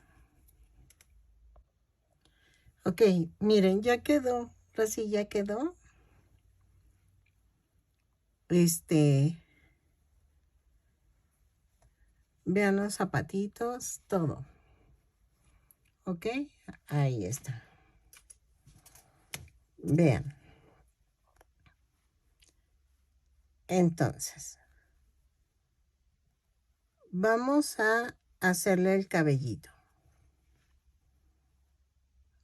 Ok, miren, ya quedó. Así ya quedó. Vean los zapatitos, todo. Ok, ahí está. Vean. Entonces, vamos a hacerle el cabellito.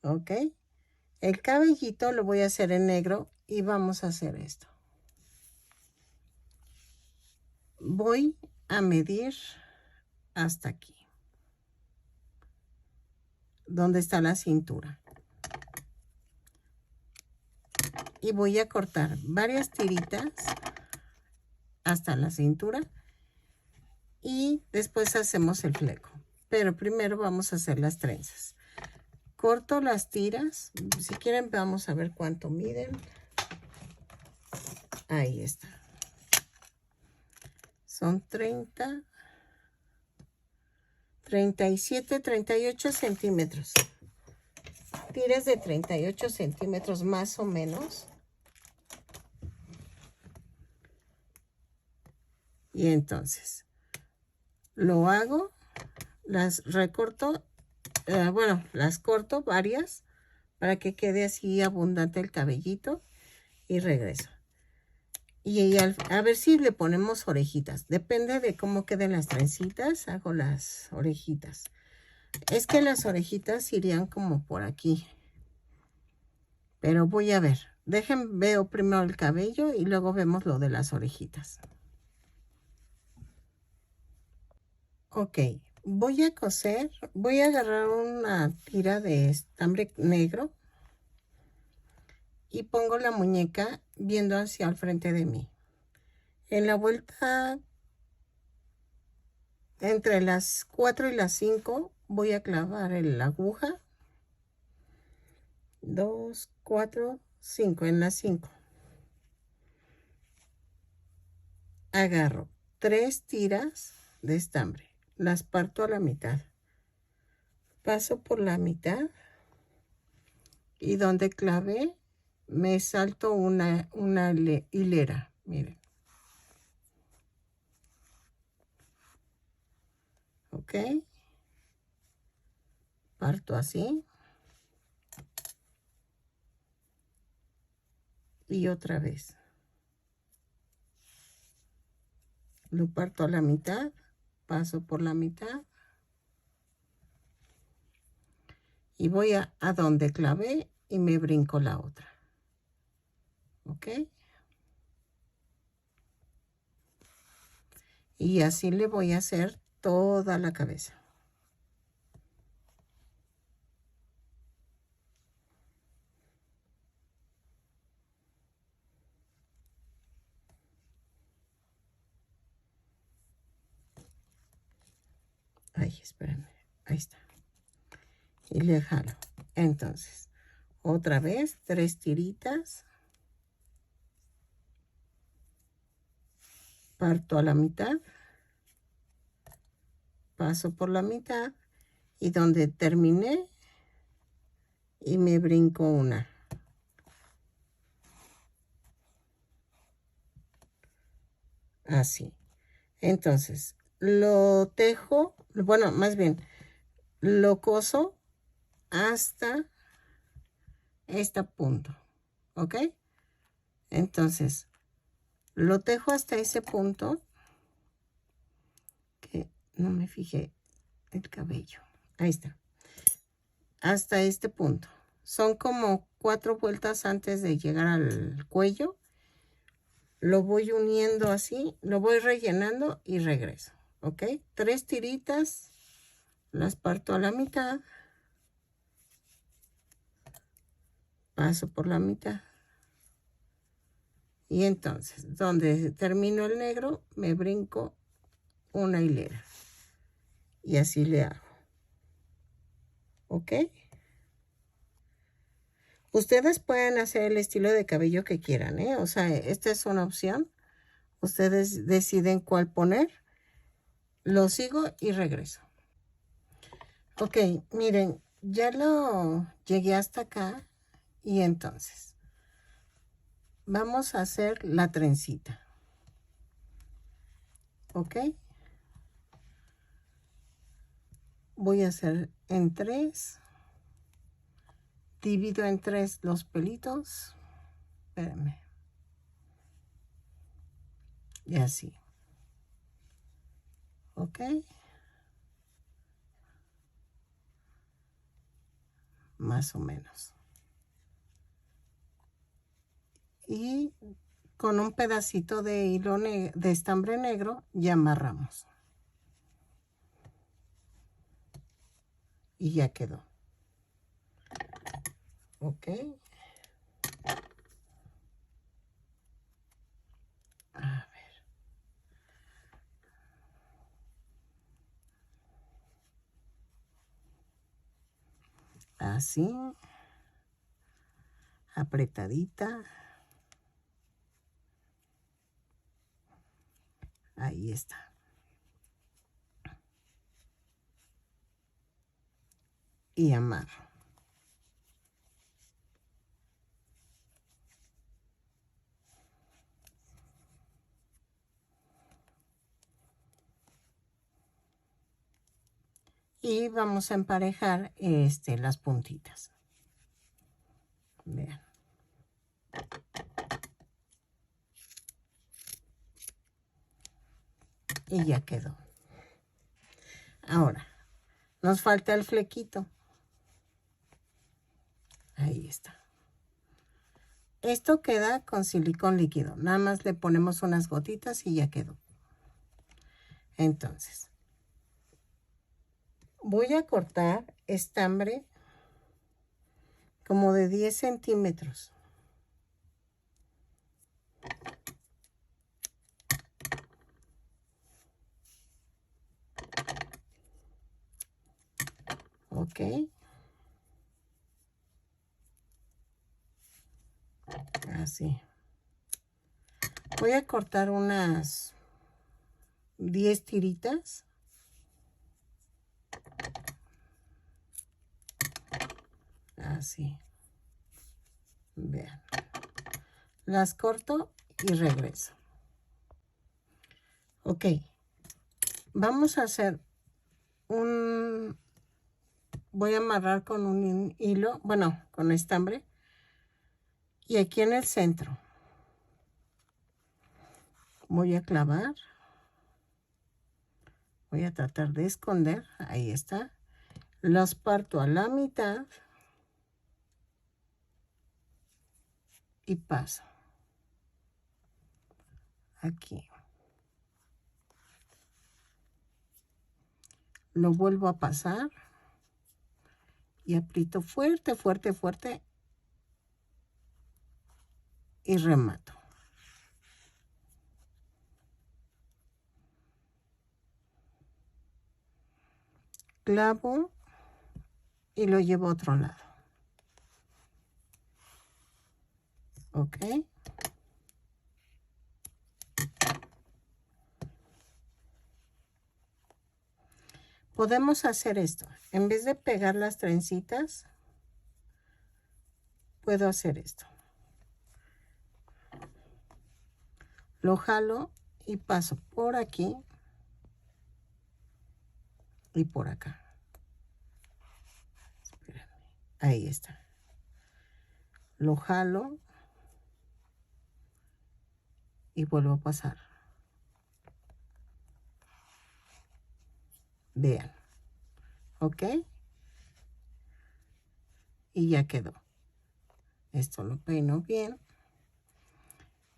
¿Ok? El cabellito lo voy a hacer en negro y vamos a hacer esto. Voy a medir hasta aquí, donde está la cintura. Y voy a cortar varias tiritas hasta la cintura y después hacemos el fleco. Pero primero vamos a hacer las trenzas. Corto las tiras. Si quieren, vamos a ver cuánto miden. Ahí está. Son 30, 37, 38 centímetros. Tiras de 38 centímetros más o menos. Y entonces lo hago, las recorto, bueno, las corto varias para que quede así abundante el cabellito y regreso. Y a ver si le ponemos orejitas. Depende de cómo queden las trencitas, hago las orejitas. Es que las orejitas irían como por aquí. Pero voy a ver. Veo primero el cabello y luego vemos lo de las orejitas. Ok, voy a coser. Voy a agarrar una tira de estambre negro. Y pongo la muñeca viendo hacia el frente de mí. En la vuelta entre las 4 y las 5 voy a clavar la aguja. 2, 4, 5. En las 5 agarro 3 tiras de estambre. Las parto a la mitad. Paso por la mitad. Y donde clavé me salto una hilera. Miren. Ok. Parto así. Y otra vez. Lo parto a la mitad paso por la mitad y voy a donde clavé y me brinco la otra. ¿Ok? Y así le voy a hacer toda la cabeza. Ay, espérenme. Ahí está. Y le jalo. Entonces, otra vez, 3 tiritas. Parto a la mitad. Paso por la mitad. Y donde terminé, y me brinco una. Así. Entonces, lo tejo, bueno, más bien, lo coso hasta este punto, ¿ok? Entonces, lo tejo hasta ese punto, que no me fijé el cabello. Ahí está. Hasta este punto. Son como 4 vueltas antes de llegar al cuello. Lo voy uniendo así, lo voy rellenando y regreso, ¿ok? 3 tiritas, las parto a la mitad. Paso por la mitad. Y entonces, donde termino el negro, me brinco una hilera. Y así le hago. ¿Ok? Ustedes pueden hacer el estilo de cabello que quieran, ¿eh? O sea, esta es una opción. Ustedes deciden cuál poner. Lo sigo y regreso. Ok, miren, ya lo llegué hasta acá. Y entonces, vamos a hacer la trencita. ¿Ok? Voy a hacer en 3. Divido en 3 los pelitos. Espérenme. Y así. ¿Ok? Más o menos. Y con un pedacito de hilo de estambre negro ya amarramos. Y ya quedó. ¿Ok? A ver. Así. Apretadita. Ahí está. Y amarro. Y vamos a emparejar las puntitas. Vean. Y ya quedó. Ahora, nos falta el flequito. Ahí está. Esto queda con silicón líquido. Nada más le ponemos unas gotitas y ya quedó. Entonces, voy a cortar estambre como de 10 centímetros. Ok. Así. Voy a cortar unas 10 tiritas. Así. Vean. Las corto y regreso. Ok. Vamos a hacer un... Voy a amarrar con un hilo, bueno, con estambre. Y aquí en el centro voy a clavar Voy a tratar de esconder. Ahí está. Los parto a la mitad. Y paso. Aquí. Lo vuelvo a pasar. Y aprieto fuerte, fuerte, fuerte. Y remato. Clavo. Y lo llevo a otro lado. Ok. Podemos hacer esto. En vez de pegar las trencitas, puedo hacer esto. Lo jalo y paso por aquí y por acá. Espérame. Ahí está. Lo jalo y vuelvo a pasar. Vean. ¿Ok? Y ya quedó. Esto lo peino bien.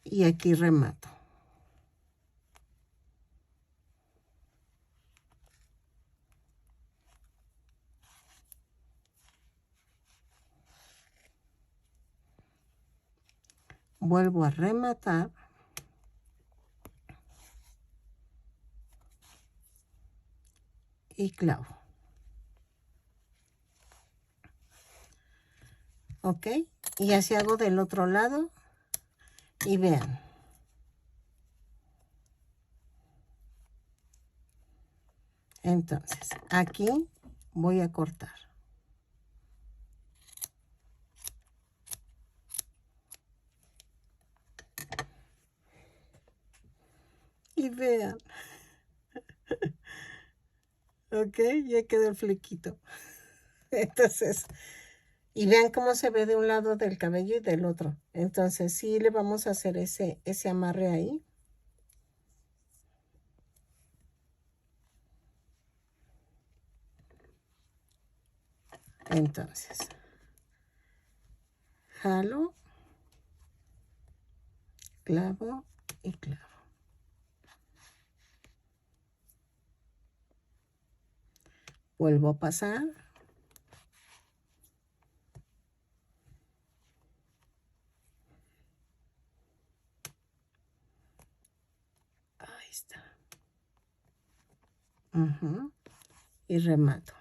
Y aquí remato. Vuelvo a rematar. Y clavo. ¿Ok? Y así hago del otro lado. Y vean. Entonces, aquí voy a cortar. Y vean. Ok, ya quedó el flequito. Entonces, y vean cómo se ve de un lado del cabello y del otro. Entonces, sí le vamos a hacer ese amarre ahí. Entonces, jalo, clavo y clavo. Vuelvo a pasar. Ahí está. Y remato.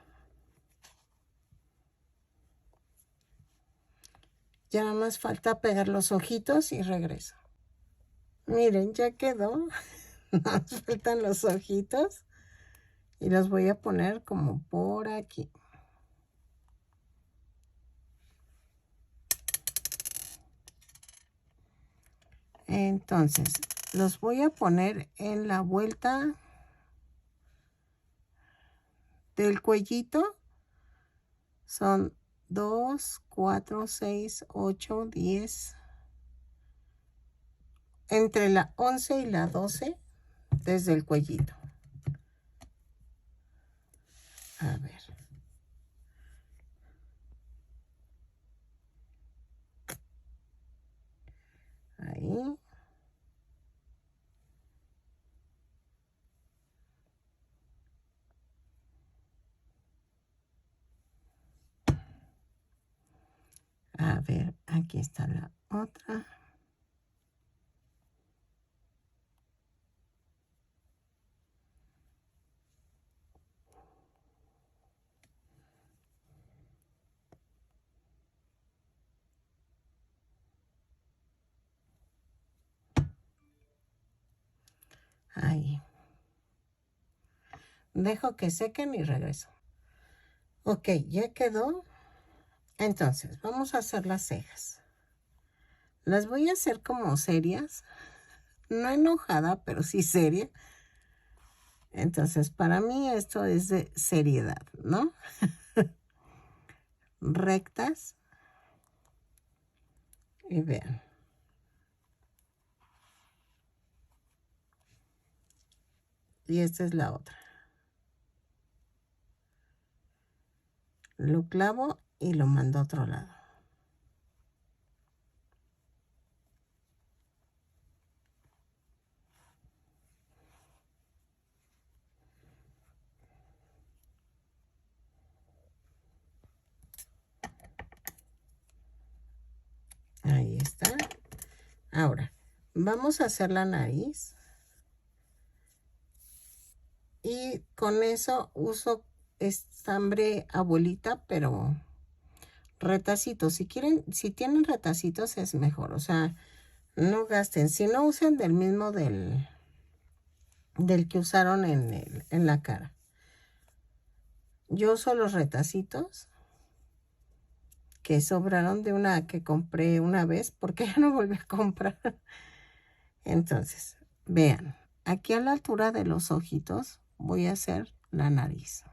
Ya nada más falta pegar los ojitos y regreso. Miren, ya quedó. Nos faltan los ojitos. Y los voy a poner como por aquí. Entonces, los voy a poner en la vuelta del cuellito. Son 2, 4, 6, 8, 10. Entre la 11 y la 12 desde el cuellito. A ver. Ahí. A ver, aquí está la otra. Ahí. Dejo que sequen y regreso. Ok, ya quedó. Entonces, vamos a hacer las cejas. Las voy a hacer como serias. No enojada, pero sí seria. Entonces, para mí esto es de seriedad, ¿no? Rectas. Y vean. Y esta es la otra. Lo clavo y lo mando a otro lado. Ahí está. Ahora, vamos a hacer la nariz. Y con eso uso estambre abuelita, pero retacitos. Si quieren, si tienen retacitos es mejor. O sea, no gasten. Si no, usen del mismo del que usaron en la cara. Yo uso los retacitos que sobraron de una que compré una vez porque ya no volví a comprar. Entonces, vean, aquí a la altura de los ojitos voy a hacer la nariz.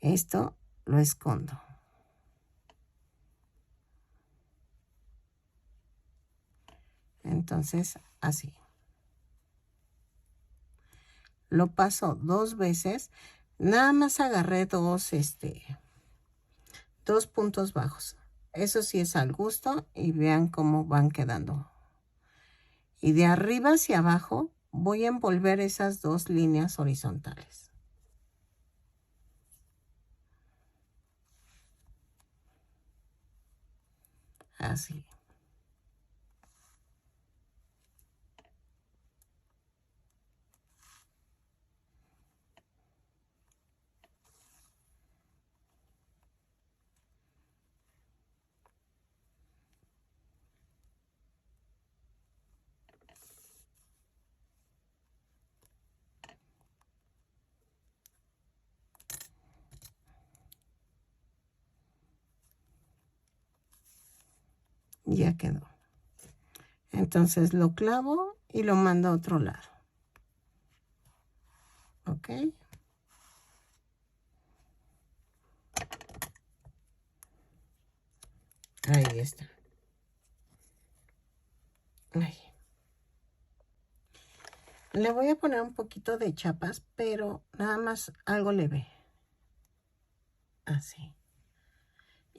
Esto lo escondo. Entonces, así. Lo paso 2 veces. Nada más agarré dos puntos bajos. Eso sí es al gusto y vean cómo van quedando. Y de arriba hacia abajo voy a envolver esas 2 líneas horizontales. Así. Ya quedó. Entonces lo clavo y lo mando a otro lado. ¿Ok? Ahí está. Ahí. Le voy a poner un poquito de chapas, pero nada más algo leve. Así.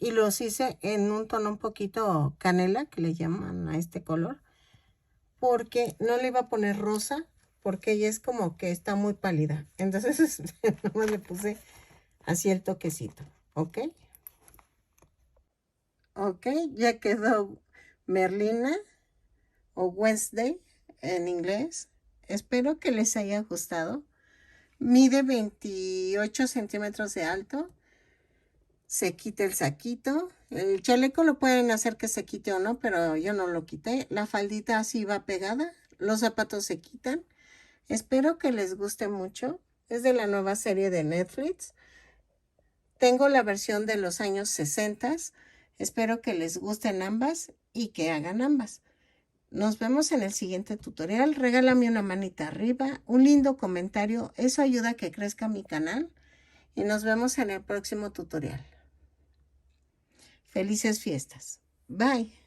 Y los hice en un tono un poquito canela, que le llaman a este color, porque no le iba a poner rosa, porque ella es como que está muy pálida. Entonces, nomás le puse así el toquecito, ¿ok? Ok, ya quedó Merlina o Wednesday en inglés. Espero que les haya gustado. Mide 28 centímetros de alto. Se quita el saquito. El chaleco lo pueden hacer que se quite o no, pero yo no lo quité. La faldita así va pegada. Los zapatos se quitan. Espero que les guste mucho. Es de la nueva serie de Netflix. Tengo la versión de los años 60. Espero que les gusten ambas y que hagan ambas. Nos vemos en el siguiente tutorial. Regálame una manita arriba, un lindo comentario. Eso ayuda a que crezca mi canal. Y nos vemos en el próximo tutorial. Felices fiestas. Bye.